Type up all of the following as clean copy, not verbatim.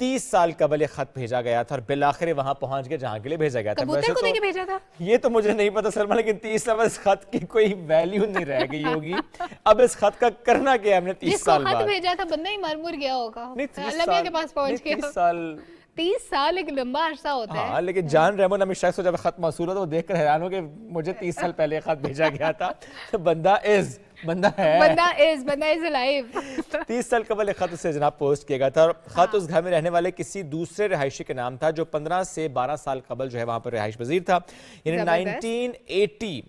30 سال قبل یہ خط بھیجا گیا تھا اور بالآخر وہاں پہنچ کے جہاں کے لیے بھیجا گیا تھا. کبوتر کو دے کے بھیجا تھا یہ تو مجھے نہیں پتا سلمان, لیکن 30 سال اس خط کی کوئی ویلیو نہیں رہ گئی ہوگی. اب اس خط کا کرنا کیا ہم نے 30 سال بعد؟ جس کو خط بھیجا تھا بندہ ہی مر گیا ہوگا, لمبیا کے پاس پہنچ گیا. 30 سال ایک لمبا عرصہ ہوتا ہے. ہاں لیکن جان ریمو نامی شخص کو جب خط موصول ہوا تو وہ دیکھ کر حیران ہو کہ مجھے 30 سال پہلے خط بھیجا گیا تھا. بندہ از الائیو. 30 سال قبل ایک خط اسے جناب پوسٹ کیا گیا تھا, اور خط اس گھر میں رہنے والے کسی دوسرے رہائشی کے نام تھا جو 15 سے 12 سال قبل جو ہے وہاں پر رہائش پذیر تھا. یعنی 1980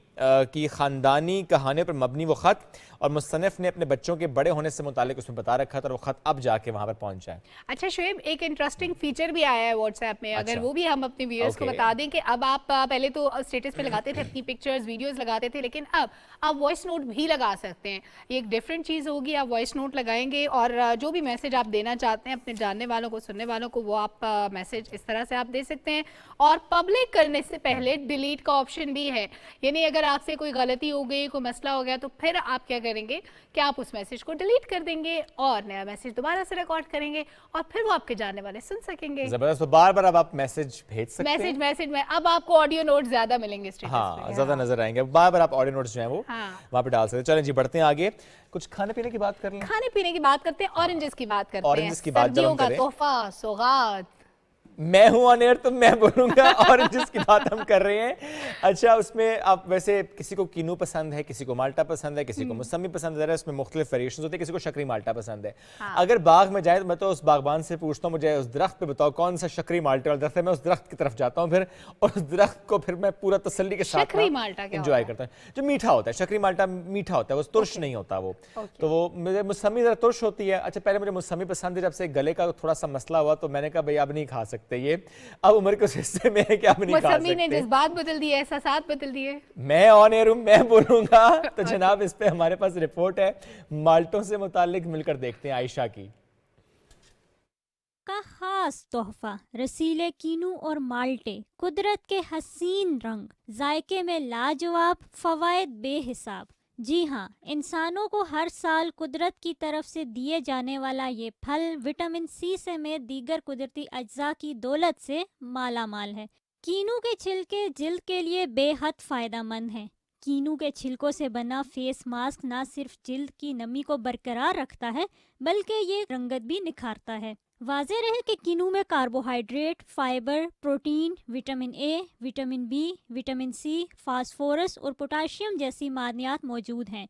کی خاندانی کہانیوں پر مبنی وہ خط, اور مصنف نے اپنے بچوں کے بڑے ہونے سے متعلق اس میں بتا رکھا تھا, اور وہ خط اب جا کے وہاں پر پہنچا ہے. اچھا شعیب, ایک انٹرسٹنگ فیچر بھی آیا ہے واٹس ایپ میں, اگر وہ بھی ہم اپنے ویورز کو بتا دیں کہ اب آپ پہلے تو اسٹیٹس پہ لگاتے تھے اپنی پکچرز ویڈیوز لگاتے تھے, لیکن اب آپ وائس نوٹ بھی لگا سکتے ہیں. یہ ایک ڈیفرنٹ چیز ہوگی, آپ وائس نوٹ لگائیں گے اور جو بھی میسج آپ دینا چاہتے ہیں اپنے جاننے والوں کو, سننے والوں کو, وہ آپ میسج اس طرح سے آپ دے سکتے ہیں. اور پبلک کرنے سے پہلے ڈیلیٹ کا آپشن بھی ہے, یعنی اگر آپ سے کوئی غلطی ہو گئی, کوئی مسئلہ ہو گیا, تو پھر آپ کیا کریں گے کہ آپ اس میسج کو ڈیلیٹ کر دیں گے اور نیا میسج دوبارہ سے ریکارڈ کریں گے, اور پھر وہ آپ کے جاننے والے سن سکیں گے. زبردست. تو بار بار اب آپ میسج بھیج سکتے ہیں. میسج میں اب آپ کو آڈیو نوٹ زیادہ ملیں گے اسٹیٹس پہ. ہاں زیادہ نظر آئیں گے, بار بار آپ آڈیو نوٹس جو ہیں وہ وہاں پہ ڈال سکتے ہیں. چلیں جی بڑھتے ہیں آگے, کچھ کھانے پینے کی بات کر لیں. کھانے پینے کی بات کرتے ہیں, اورنجز کی بات کرتے ہیں. اورنجز کی بات جب ہم کریں, تحفہ سوغات, میں ہوں آن ایئر تو میں بولوں گا, اور جس کی بات ہم کر رہے ہیں. اچھا اس میں آپ ویسے کسی کو کینو پسند ہے, کسی کو مالٹا پسند ہے, کسی کو موسمی پسند ہے, اس میں مختلف ویریشنز ہوتے ہیں, کسی کو شکری مالٹا پسند ہے. اگر باغ میں جائے تو میں تو اس باغبان سے پوچھتا ہوں مجھے اس درخت پہ بتاؤ کون سا شکری مالٹا والا درخت ہے, میں اس درخت کی طرف جاتا ہوں پھر, اور اس درخت کو پھر میں پورا تسلی کے ساتھ انجوائے کرتا ہوں. جو میٹھا ہوتا ہے, شکری مالٹا میٹھا ہوتا ہے, وہ ترش نہیں ہوتا وہ, تو وہ مجھے موسمی ذرا ترش ہوتی ہے. اچھا پہلے مجھے موسمی پسند ہے, جب سے گلے کا تھوڑا سا مسئلہ ہوا تو میں نے کہا بھائی اب نہیں کھا سکتے, یہ اب عمر کے اس حصے میں ہے کہ آپ نہیں کھا سکتے. موسمی نے جذبات بدل دیے, احساسات بدل دیے. میں آن ایئر ہوں, میں بولوں گا. تو جناب اس پہ ہمارے پاس رپورٹ ہے مالٹوں سے متعلق, مل کر دیکھتے ہیں عائشہ کی. کا خاص تحفہ رسیلے کینو اور مالٹے, قدرت کے حسین رنگ, ذائقے میں لاجواب, فوائد بے حساب. جی ہاں, انسانوں کو ہر سال قدرت کی طرف سے دیے جانے والا یہ پھل وٹامن سی سمیت دیگر قدرتی اجزاء کی دولت سے مالا مال ہے. کینو کے چھلکے جلد کے لیے بے حد فائدہ مند ہیں. کینو کے چھلکوں سے بنا فیس ماسک نہ صرف جلد کی نمی کو برقرار رکھتا ہے بلکہ یہ رنگت بھی نکھارتا ہے. واضح رہے کہ کینو میں carbohydrate, fibre, protein, vitamin A, vitamin B, vitamin C, phosphorus اور پوٹاشیم جیسی معدنیات موجود ہیں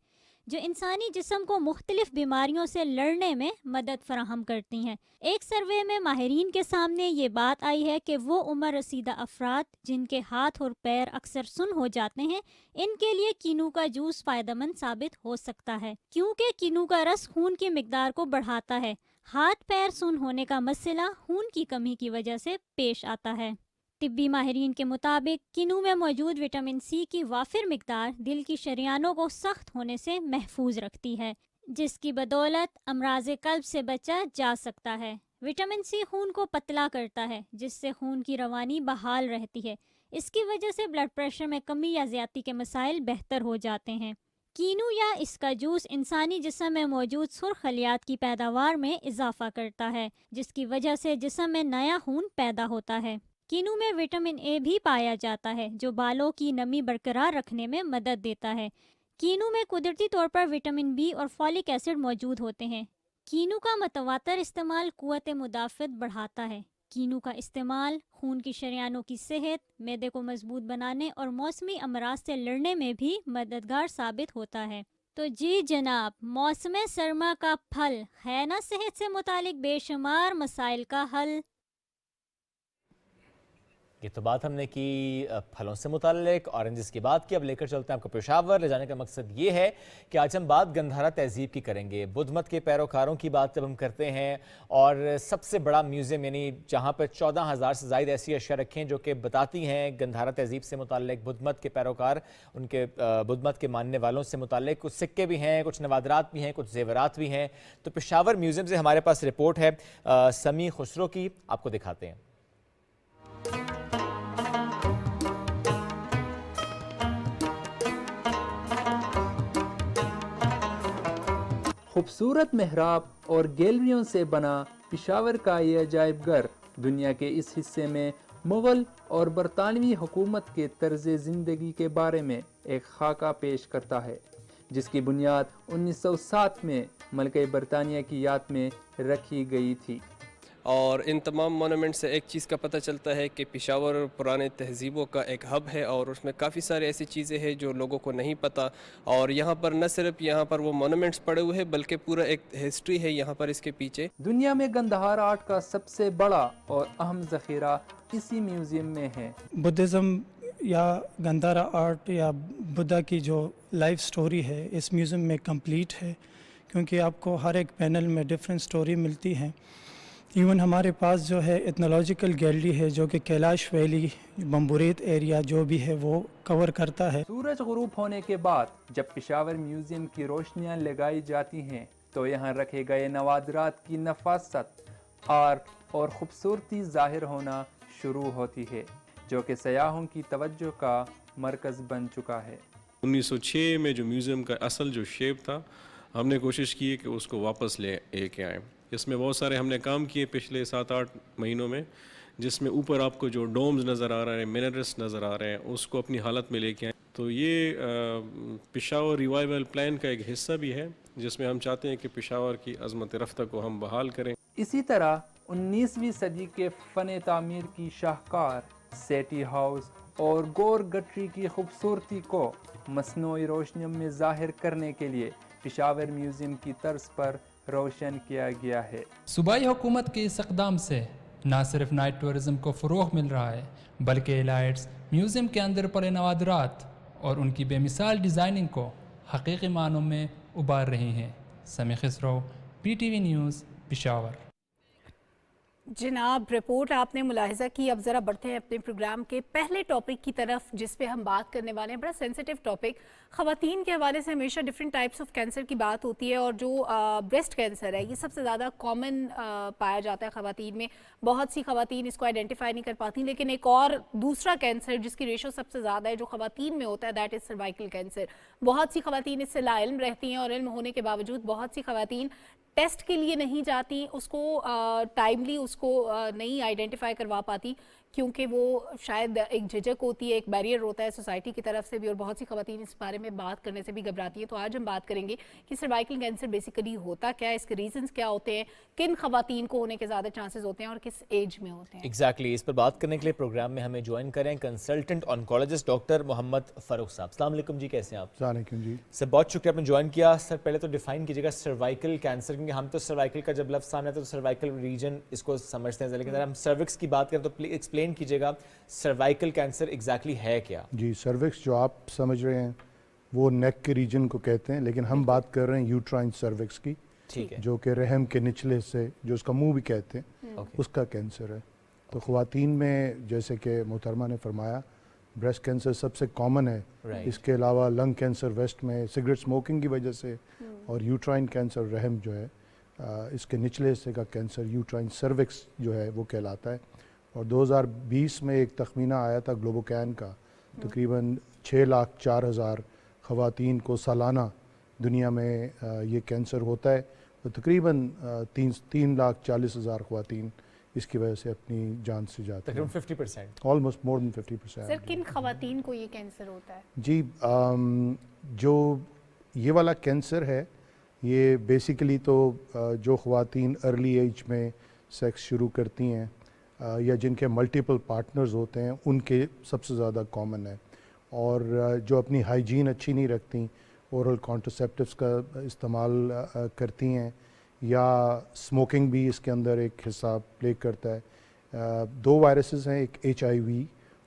جو انسانی جسم کو مختلف بیماریوں سے لڑنے میں مدد فراہم کرتی ہیں. ایک سروے میں ماہرین کے سامنے یہ بات آئی ہے کہ وہ عمر رسیدہ افراد جن کے ہاتھ اور پیر اکثر سن ہو جاتے ہیں, ان کے لیے کینو کا جوس فائدہ مند ثابت ہو سکتا ہے, کیونکہ کینو کا رس خون کی مقدار کو بڑھاتا ہے. ہاتھ پیر سن ہونے کا مسئلہ خون کی کمی کی وجہ سے پیش آتا ہے. طبی ماہرین کے مطابق کینو میں موجود وٹامن سی کی وافر مقدار دل کی شریانوں کو سخت ہونے سے محفوظ رکھتی ہے, جس کی بدولت امراض قلب سے بچا جا سکتا ہے. وٹامن سی خون کو پتلا کرتا ہے جس سے خون کی روانی بحال رہتی ہے. اس کی وجہ سے بلڈ پریشر میں کمی یا زیادتی کے مسائل بہتر ہو جاتے ہیں. کینو یا اس کا جوس انسانی جسم میں موجود سرخ خلیات کی پیداوار میں اضافہ کرتا ہے, جس کی وجہ سے جسم میں نیا خون پیدا ہوتا ہے. کینو میں وٹامن اے بھی پایا جاتا ہے جو بالوں کی نمی برقرار رکھنے میں مدد دیتا ہے. کینو میں قدرتی طور پر وٹامن بی اور فولک ایسڈ موجود ہوتے ہیں. کینو کا متواتر استعمال قوت مدافعت بڑھاتا ہے. کینو کا استعمال خون کی شریانوں کی صحت, معدے کو مضبوط بنانے اور موسمی امراض سے لڑنے میں بھی مددگار ثابت ہوتا ہے. تو جی جناب, موسم سرما کا پھل ہے نا صحت سے متعلق بے شمار مسائل کا حل. یہ تو بات ہم نے کی پھلوں سے متعلق, اورنجز کی بات کی. اب لے کر چلتے ہیں آپ کو پشاور. لے جانے کا مقصد یہ ہے کہ آج ہم بات گندھارا تہذیب کی کریں گے. بدھ مت کے پیروکاروں کی بات جب ہم کرتے ہیں, اور سب سے بڑا میوزیم یعنی جہاں پر 14,000 سے زائد ایسی اشیاء رکھیں جو کہ بتاتی ہیں گندھارا تہذیب سے متعلق, بدھ مت کے پیروکار, ان کے بدھ مت کے ماننے والوں سے متعلق. کچھ سکے بھی ہیں, کچھ نوادرات بھی ہیں, کچھ زیورات بھی ہیں. تو پشاور میوزیم سے ہمارے پاس رپورٹ ہے سمی خسرو کی, آپ کو دکھاتے ہیں. خوبصورت محراب اور گیلریوں سے بنا پشاور کا یہ عجائب گھر دنیا کے اس حصے میں مغل اور برطانوی حکومت کے طرز زندگی کے بارے میں ایک خاکہ پیش کرتا ہے، جس کی بنیاد 1907 میں ملکہ برطانیہ کی یاد میں رکھی گئی تھی۔ اور ان تمام مونومنٹ سے ایک چیز کا پتہ چلتا ہے کہ پشاور پرانے تہذیبوں کا ایک ہب ہے، اور اس میں کافی سارے ایسی چیزیں ہیں جو لوگوں کو نہیں پتہ، اور یہاں پر نہ صرف یہاں پر وہ مونومنٹس پڑے ہوئے ہیں بلکہ پورا ایک ہسٹری ہے یہاں پر اس کے پیچھے۔ دنیا میں گندھار آرٹ کا سب سے بڑا اور اہم ذخیرہ اسی میوزیم میں ہے۔ بدھزم یا گندھارا آرٹ یا بدھا کی جو لائف سٹوری ہے اس میوزیم میں کمپلیٹ ہے، کیونکہ آپ کو ہر ایک پینل میں ڈیفرنٹ سٹوری ملتی ہے۔ ایون ہمارے پاس جو ہے ایتھنولوجیکل گیلری ہے جو کہ کیلاش ویلی بمبوریت ایریا جو بھی ہے وہ کور کرتا ہے۔ سورج غروب ہونے کے بعد جب پشاور میوزیم کی روشنیاں لگائی جاتی ہیں تو یہاں رکھے گئے نوادرات کی نفاست، آرٹ اور خوبصورتی ظاہر ہونا شروع ہوتی ہے، جو کہ سیاحوں کی توجہ کا مرکز بن چکا ہے۔ 1906 میں جو میوزیم کا اصل جو شیپ تھا، ہم نے کوشش کی کہ اس کو واپس لے کے آئیں۔ اس میں بہت سارے ہم نے کام کیے پچھلے 7-8 مہینوں میں، جس میں اوپر آپ کو جو ڈومز نظر آ رہے ہیں، مینرس نظر آ رہے ہیں، اس کو اپنی حالت میں لے کے آئیں۔ تو یہ پشاور ریوائول پلان کا ایک حصہ بھی ہے، جس میں ہم چاہتے ہیں کہ پشاور کی عظمت رفتہ کو ہم بحال کریں۔ اسی طرح 19ویں صدی کے فن تعمیر کی شاہکار سیٹی ہاؤس اور گور گٹری کی خوبصورتی کو مصنوعی روشنیوں میں ظاہر کرنے کے لیے پشاور میوزیم کی طرز پر روشن کیا گیا ہے۔ صوبائی حکومت کے اس اقدام سے نہ صرف نائٹ ٹورزم کو فروغ مل رہا ہے بلکہ لائٹس میوزیم کے اندر پڑے نوادرات اور ان کی بے مثال ڈیزائننگ کو حقیقی معنوں میں ابھار رہی ہیں۔ سمی خسرو، PTV نیوز، پشاور۔ جناب، رپورٹ آپ نے ملاحظہ کی۔ اب ذرا بڑھتے ہیں اپنے پروگرام کے پہلے ٹاپک کی طرف، جس پہ ہم بات کرنے والے ہیں۔ بڑا سینسیٹیو ٹاپک، خواتین کے حوالے سے ہمیشہ ڈفرینٹ ٹائپس آف کینسر کی بات ہوتی ہے، اور جو بریسٹ کینسر ہے یہ سب سے زیادہ کامن پایا جاتا ہے خواتین میں۔ بہت سی خواتین اس کو آئیڈینٹیفائی نہیں کر پاتی، لیکن ایک اور دوسرا کینسر جس کی ریشو سب سے زیادہ ہے جو خواتین میں ہوتا ہے، دیٹ از سروائکل کینسر۔ بہت سی خواتین اس سے لا علم رہتی ہیں، اور علم ہونے کے باوجود بہت سی خواتین ٹیسٹ کے لیے نہیں جاتی، اس کو ٹائملی اس کو نہیں آئیڈینٹیفائی کروا پاتی، کیونکہ وہ شاید ایک جھجک ہوتی ہے، ایک بیریئر ہوتا ہے سوسائٹی کی طرف سے بھی، اور بہت سی خواتین اس بارے میں بات کرنے سے بھی گھبراتی ہیں۔ تو آج ہم بات کریں گے کہ سروائکل کینسر بیسیکلی ہوتا کیا ہے، اس کے ریزنز کیا ہوتے ہیں، کن خواتین کو ہونے کے زیادہ چانسز ہوتے ہیں اور کس ایج میں ہوتے ہیں۔ ایگزیکٹلی اس پر بات کرنے کے لیے پروگرام میں ہمیں جوائن کریں کنسلٹنٹ آنکولوجسٹ ڈاکٹر محمد فاروق صاحب۔ السلام علیکم جی، کیسے ہیں آپ؟ السلام علیکم جی سر، بہت شکریہ آپ نے جوائن کیا۔ سر پہلے تو ڈیفائن کیجیے گا سروائکل کینسر، کیونکہ ہم تو سروائکل کا جب لفظ سامنے آتا ہے تو سروائکل ریجن اس کو سمجھتے ہیں، لیکن اگر ہم سروکس کی بات کریں تو پلیز ایکسپلین کیجیے گا سروائکل کینسر ایگزیکٹلی ہے کیا؟ جی، سروکس جو آپ سمجھ رہے ہیں وہ نیک کے ریجن کو کہتے ہیں، لیکن ہم بات کر رہے ہیں یوٹرائن سروکس کی، جو کہ رحم کے نچلے سے، جو اس کا منہ بھی کہتے ہیں، اس کا کینسر ہے۔ تو خواتین میں جیسے کہ محترمہ نے فرمایا بریسٹ کینسر سب سے کامن ہے، اس کے علاوہ لنگ کینسر ویسٹ میں سگریٹ اسموکنگ کی وجہ سے، اور یوٹرائن کینسر رحم جو ہے اس کے نچلے حصے کا کینسر یوٹرائن سروکس جو ہے وہ کہلاتا ہے۔ اور 2020 میں ایک تخمینہ آیا تھا گلوبوکین کا، تقریباً 6,04,000 خواتین کو سالانہ دنیا میں یہ کینسر ہوتا ہے، تو تقریباً 3,40,000 خواتین اس کی وجہ سے اپنی جان سے جاتی ہیں، تقریباً 50%، آلموسٹ مور دین 50%۔ سر، کن خواتین کو یہ کینسر ہوتا ہے؟ جی، جو یہ والا کینسر ہے یہ بیسیکلی تو جو خواتین ارلی ایج میں سیکس شروع کرتی ہیں یا جن کے ملٹیپل پارٹنرز ہوتے ہیں ان کے سب سے زیادہ کامن ہے، اور جو اپنی ہائیجین اچھی نہیں رکھتی، اورل کانٹرسیپٹیوز کا استعمال کرتی ہیں، یا اسموکنگ بھی اس کے اندر ایک حصہ پلے کرتا ہے۔ 2 وائرسز ہیں، ایک HIV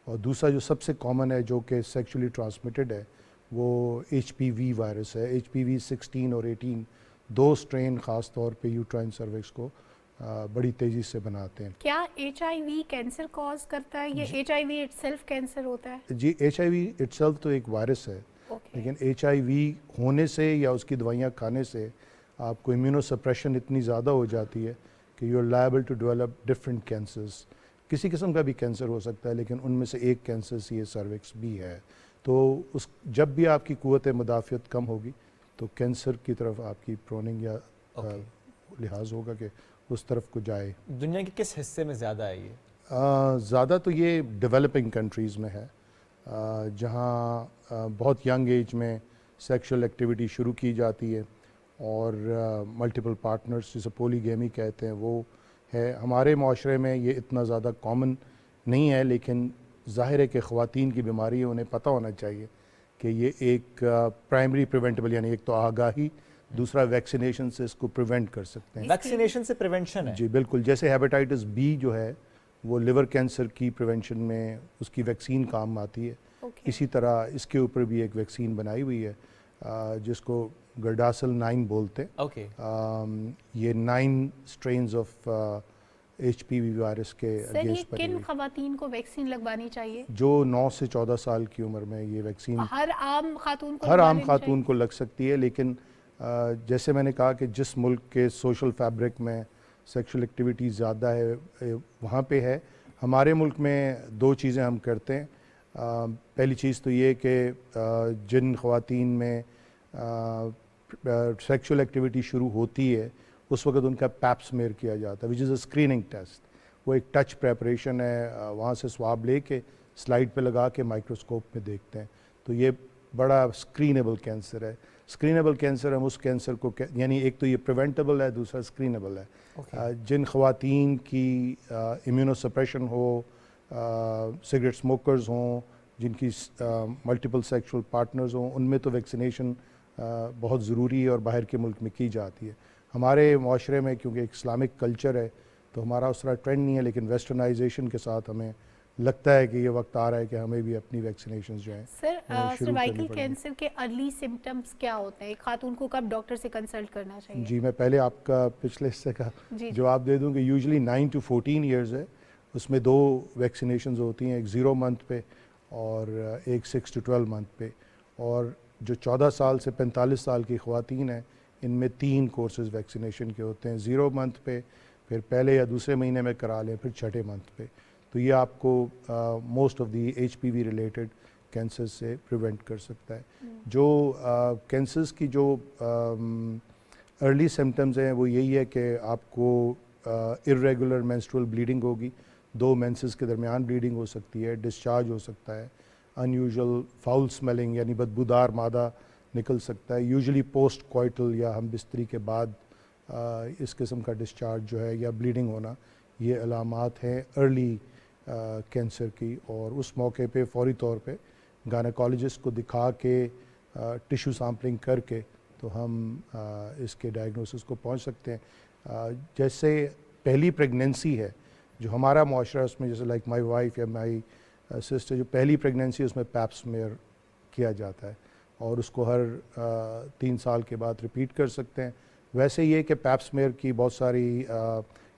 اور دوسرا جو سب سے کامن ہے جو کہ سیکچولی ٹرانسمیٹڈ ہے وہ HPV وائرس ہے۔ HPV 16 اور 18 2 اسٹرین خاص طور پہ یوٹرائن سروکس کو بڑی تیزی سے بناتے ہیں۔ کیا HIV کینسر کاز کرتا ہے یا HIV اٹسیلف کینسر ہوتا ہے؟ جی، HIV اٹسیلف تو ایک وائرس ہے، لیکن HIV ہونے سے یا اس کی دوائیاں کھانے سے آپ کو امیونو سپریشن اتنی زیادہ ہو جاتی ہے کہ you are liable to develop different cancers. کسی قسم کا بھی کینسر ہو سکتا ہے، لیکن ان میں سے ایک کینسر یہ سروکس بھی ہے۔ تو جب بھی آپ کی قوت مدافعت کم ہوگی تو کینسر کی طرف آپ کی پروننگ یا لحاظ ہوگا کہ اس طرف کو جائے. دنیا کے کس حصے میں زیادہ ہے یہ؟ زیادہ تو یہ ڈیولپنگ کنٹریز میں ہے جہاں بہت ینگ ایج میں سیکشل ایکٹیویٹی شروع کی جاتی ہے اور ملٹیپل پارٹنرز جسے پولی گیمی کہتے ہیں وہ ہے. ہمارے معاشرے میں یہ اتنا زیادہ کامن نہیں ہے، لیکن ظاہر ہے کہ خواتین کی بیماری ہے، انہیں پتہ ہونا چاہیے کہ یہ ایک پرائمری پریونٹیبل، یعنی ایک تو آگاہی، دوسرا ویکسینیشن سے اس کو پریونٹ کر سکتے ہیں. ویکسینیشن سے پریونشن ہے؟ جی بالکل. جیسے ہیپاٹائٹس بی جو ہے وہ لیور کینسر کی پریونشن میں اس کی ویکسین کام آتی ہے. اسی طرح اس کے اوپر بھی ایک ویکسین بنائی ہوئی ہے جس کو گرڈاسل 9 بولتے ہیں. یہ 9 strains of H P V virus کے اگینسٹ. کن خواتین کو ویکسین لگوانی چاہیے؟ جو 9 سے 14 سال کی عمر میں یہ ویکسین ہر عام خاتون کو ہر عام خاتون کو لگ سکتی ہے، لیکن جیسے میں نے کہا کہ جس ملک کے سوشل فیبرک میں سیکشل ایکٹیویٹی زیادہ ہے وہاں پہ ہے. ہمارے ملک میں 2 چیزیں ہم کرتے ہیں. پہلی چیز تو یہ کہ جن خواتین میں سیکشل ایکٹیویٹی شروع ہوتی ہے اس وقت ان کا پیپ سمیئر کیا جاتا ہے، وچ از اے اسکریننگ ٹیسٹ. وہ ایک ٹچ پریپریشن ہے، وہاں سے سواب لے کے سلائڈ پہ لگا کے مائکروسکوپ میں دیکھتے ہیں. تو یہ بڑا اسکرینیبل کینسر ہے. اسکرینیبل کینسر ہم اس کینسر کو یعنی ایک تو یہ پریونٹیبل ہے، دوسرا اسکرینیبل ہے. جن خواتین کی امیونو سپریشن ہو، سگریٹ اسموکرز ہوں، جن کی ملٹیپل سیکشول پارٹنرز ہوں، ان میں تو ویکسینیشن بہت ضروری ہے اور باہر کے ملک میں کی جاتی ہے. ہمارے معاشرے میں کیونکہ ایک اسلامک کلچر ہے تو ہمارا اس طرح ٹرینڈ نہیں ہے، لیکن ویسٹرنائزیشن کے ساتھ ہمیں لگتا ہے کہ یہ وقت آ رہا ہے کہ ہمیں بھی اپنی ویکسینیشنز جو ہیں سر سروائیکل کینسر کے ارلی سمٹمز کیا ہوتے ہیں؟ ایک خاتون کو کب ڈاکٹر سے کنسلٹ کرنا چاہیے؟ جی میں پہلے آپ کا پچھلے حصے کا جواب دے دوں کہ یوزلی 9 to 14 ایئرز ہے. اس میں 2 ویکسینیشنز ہوتی ہیں، ایک 0 منتھ پہ اور ایک 6 to 12 منتھ پہ. اور جو 14 سال سے 45 سال کی خواتین ہیں ان میں 3 کورسز ویکسینیشن کے ہوتے ہیں. 0 منتھ پہ، پھر پہلے یا دوسرے مہینے میں کرا لیں، پھر 6 منتھ پہ. تو یہ آپ کو most of the H P V related cancer سے پریونٹ کر سکتا ہے. جو کینسرز کی جو ارلی سمٹمز ہیں وہ یہی ہے کہ آپ کو ارریگولر مینسٹرول بلیڈنگ ہوگی، 2 مینسز کے درمیان بلیڈنگ ہو سکتی ہے، ڈسچارج ہو سکتا ہے، انیوژل فاؤل سمیلنگ یعنی بدبودار مادہ نکل سکتا ہے. یوزلی پوسٹ کوئٹل یا ہم بستری کے بعد اس قسم کا ڈسچارج جو ہے یا بلیڈنگ ہونا، یہ علامات ہیں ارلی کینسر کی. اور اس موقع پہ فوری طور پہ گائنیکالوجسٹ کو دکھا کے ٹیشو سیمپلنگ کر کے تو ہم اس کے ڈائگنوسس کو پہنچ سکتے ہیں. جیسے پہلی پریگننسی ہے جو ہمارا معاشرہ اس میں، جیسے لائک مائی وائف یا مائی سسٹر، جو پہلی پریگننسی اس میں پیپ سمیئر کیا جاتا ہے اور اس کو ہر 3 سال کے بعد ریپیٹ کر سکتے ہیں. ویسے یہ کہ پیپ سمیئر کی بہت ساری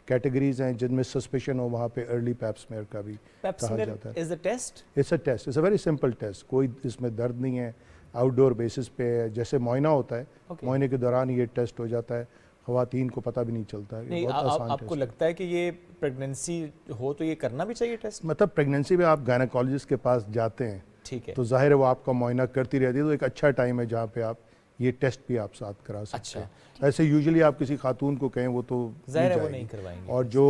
کیٹیگریز ہیں جن میں سسپیشن ہو، وہاں پہ ارلی پیپ سمیئر کا بھی کہا جاتا ہے. Is a test? It's a test, it's a very simple test. کوئی اس میں درد نہیں ہے، آؤٹ ڈور بیسس پہ جیسے معائنہ ہوتا ہے، معائنے کے دوران یہ ٹیسٹ ہو جاتا ہے، خواتین کو پتہ بھی نہیں چلتا ہے. نہیں، آپ کو لگتا ہے کہ یہ پریگننسی ہو تو یہ کرنا بھی چاہیے ٹیسٹ؟ مطلب پریگننسی میں آپ گائنیکالوجسٹ کے پاس جاتے ہیں، ٹھیک ہے، تو ظاہر ہے وہ آپ کا معائنہ کرتی رہتی ہے، تو ایک اچھا ٹائم ہے جہاں پہ آپ یہ ٹیسٹ بھی آپ ساتھ کرا سکتے ہیں. ایسے یوزلی آپ کسی خاتون کو کہیں وہ تو ظاہر ہے وہ نہیں کروائیں گے، اور جو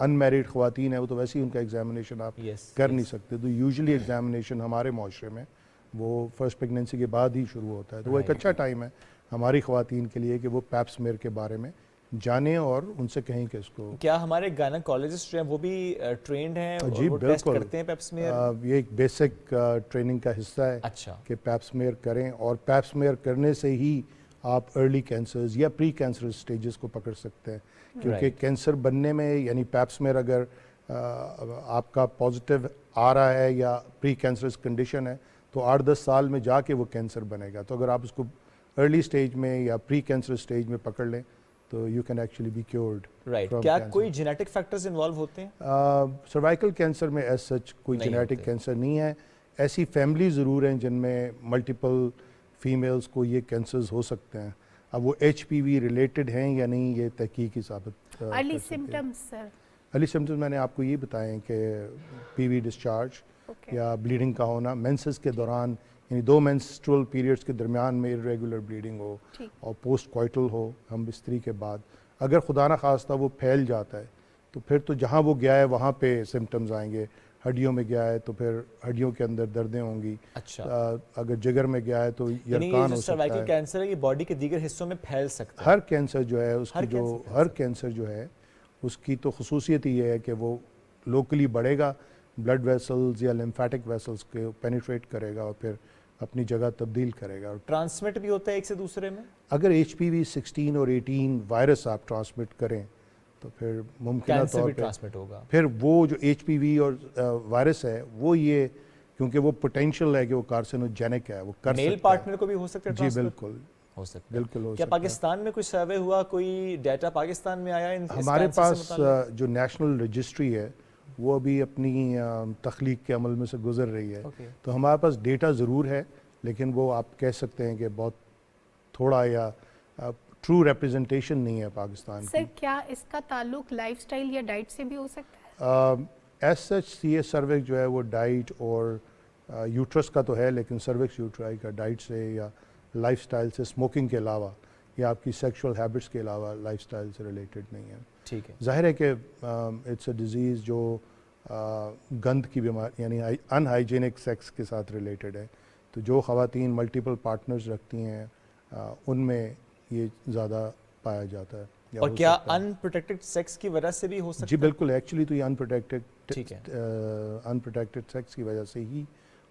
ان میرڈ خواتین ہیں وہ تو ویسے ہی ان کا ایگزامینیشن آپ کر نہیں سکتے. تو یوزلی ایگزامینیشن ہمارے معاشرے میں وہ فرسٹ پریگننسی کے بعد ہی شروع ہوتا ہے. تو وہ ایک اچھا ٹائم ہے ہماری خواتین کے لیے کہ وہ پیپ سمیئر کے بارے میں جانیں اور ان سے کہیں کہ اس کو. کیا ہمارے گائنیکالوجسٹ جو ہیں وہ بھی ٹرینڈ ہیں جی وہ ٹیسٹ کرتے ہیں پیپ سمیئر؟ یہ ایک بیسک ٹریننگ کا حصہ ہے کہ پیپ سمیئر کریں، اور پیپ سمیئر کرنے سے ہی آپ ارلی کینسرز یا پری کینسر سٹیجز کو پکڑ سکتے ہیں. کیونکہ کینسر بننے میں یعنی پیپ سمیئر اگر آپ کا پازیٹیو آ رہا ہے یا پری کینسرس کنڈیشن ہے تو 8-10 سال میں جا کے وہ کینسر بنے گا. تو اگر آپ اس کو ارلی سٹیج میں یا پری کینسر سٹیج میں پکڑ لیں تو you can actually be cured. Right. کیا کوئی جینیٹک فیکٹرز انوالو ہوتے ہیں؟ سروائیکل کینسر میں ایز سچ کوئی جینیٹک کینسر نہیں ہے. ایسی فیملی ضرور ہیں جن میں ملٹیپل فیمیلز کو یہ کینسرز ہو سکتے ہیں. اب وہ ایچ پی وی ریلیٹڈ ہیں یا نہیں یہ تحقیقی ثابت. ارلی سمٹمز سر؟ ارلی سمٹمز میں نے آپ کو یہ بتائیں کہ پی وی ڈسچارج یا بلیڈنگ کا ہونا مینسز کے دوران، یعنی 2 مینسٹرول پیریڈز کے درمیان میں irregular بلیڈنگ ہو اور پوسٹ کوئٹل ہو ہم بستری کے بعد. اگر خدا نہ خواستہ وہ پھیل جاتا ہے تو پھر تو جہاں وہ گیا ہے وہاں پہ سمٹمز آئیں گے. ہڈیوں میں گیا ہے تو پھر ہڈیوں کے اندر دردیں ہوں گی. اچھا اگر جگر میں گیا ہے تو یرقان ہو سکتا سروائیکل ہے. کینسر ہے یہ باڈی کے دیگر حصوں میں پھیل سکتا ہے. ہر کینسر جو ہے اس کی جو ہر کینسر جو ہے اس کی تو خصوصیت یہ ہے کہ وہ لوکلی بڑھے گا, بلڈ ویسلز یا لمفیٹک ویسلز کے پینیٹریٹ کرے گا اور پھر اپنی جگہ تبدیل کرے گا. ٹرانسمٹ بھی ہوتا ہے ایک سے دوسرے میں. اگر HPV-16 اور 18 وائرس آپ ٹرانسمٹ کریں تو پھر ممکنہ طور پہ ٹرانسمٹ ہوگا. پھر وہ جو HPV اور وائرس ہے وہ یہ کیونکہ وہ پوٹینشیل ہے کہ وہ کارسینوجینک ہے, وہ کر میل پارٹنر کو بھی ہو سکتا ہے. جی بالکل ہو سکتا ہے. بالکل ہو کیا سکتا ہے. پاکستان میں کوئی سروے ہوا, کوئی ڈیٹا پاکستان میں آیا ہمارے پاس جو نیشنل رجسٹری ہے وہ ابھی اپنی تخلیق کے عمل میں سے گزر رہی ہے, تو ہمارے پاس ڈیٹا ضرور ہے لیکن وہ آپ کہہ سکتے ہیں کہ بہت تھوڑا یا ٹرو ریپرزنٹیشن نہیں ہے پاکستان کی. سر کیا اس کا تعلق لائف سٹائل یا ڈائٹ سے بھی ہو سکتا ہے؟ ایز سچ یہ سروکس جو ہے وہ ڈائٹ اور یوٹرس کا تو ہے لیکن سروکس یوٹرائی کا ڈائٹ سے یا لائف سٹائل سے, اسموکنگ کے علاوہ یا آپ کی سیکشول ہیبٹس کے علاوہ لائف سٹائل سے ریلیٹڈ نہیں ہے. ٹھیک ہے. ظاہر ہے کہ اٹس اے ڈیزیز جو گند کی بیماری یعنی ان ہائیجینک سیکس کے ساتھ ریلیٹڈ ہے, تو جو خواتین ملٹیپل پارٹنرز رکھتی ہیں ان میں یہ زیادہ پایا جاتا ہے. اور کیا ان پروٹیکٹڈ سیکس کی وجہ سے بھی ہو سکتا ہے؟ جی بالکل, ایکچولی تو یہ ان پروٹیکٹڈ سیکس کی وجہ سے ہی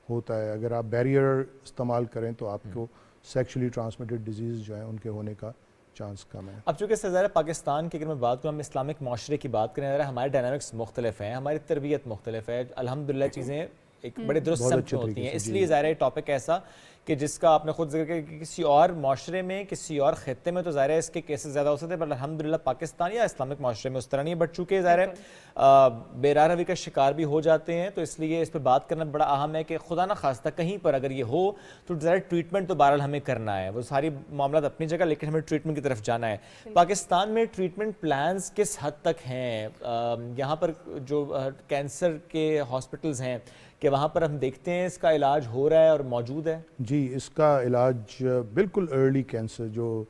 ہوتا ہے. اگر آپ بیریئر استعمال کریں تو آپ کو سیکشولی ٹرانسمیٹڈ ڈیزیز جو ہیں ان کے ہونے کا چانس کم ہے. اب چونکہ ظاہر ہے پاکستان کی اگر میں بات کروں, ہم اسلامک معاشرے کی بات کریں, ہمارے ڈائنامکس مختلف ہیں, ہماری تربیت مختلف ہے, الحمدللہ چیزیں ایک بڑے درست سمت میں ہوتی ہیں. اس لیے ظاہر ہے ٹاپک ایسا کہ جس کا آپ نے خود ذکر کیا کہ کسی اور معاشرے میں کسی اور خطے میں تو ظاہر ہے اس کے کیسز زیادہ ہو سکتے ہیں, پر الحمدللہ پاکستان یا اسلامک معاشرے میں اس طرح نہیں. بٹ چونکہ ظاہر ہے بے راہ روی کا شکار بھی ہو جاتے ہیں تو اس لیے اس پہ بات کرنا بڑا اہم ہے کہ خدا نہ خواستہ کہیں پر اگر یہ ہو تو ظاہر ٹریٹمنٹ تو بہرحال ہمیں کرنا ہے. وہ ساری معاملات اپنی جگہ لیکن ہمیں ٹریٹمنٹ کی طرف جانا ہے. پاکستان میں ٹریٹمنٹ پلانز کس حد تک ہیں؟ یہاں پر جو کینسر کے ہاسپٹلز ہیں کہ وہاں پر ہم دیکھتے ہیں اس کا علاج ہو رہا ہے اور موجود ہے؟ جی اس کا علاج بالکل ارلی کینسر جو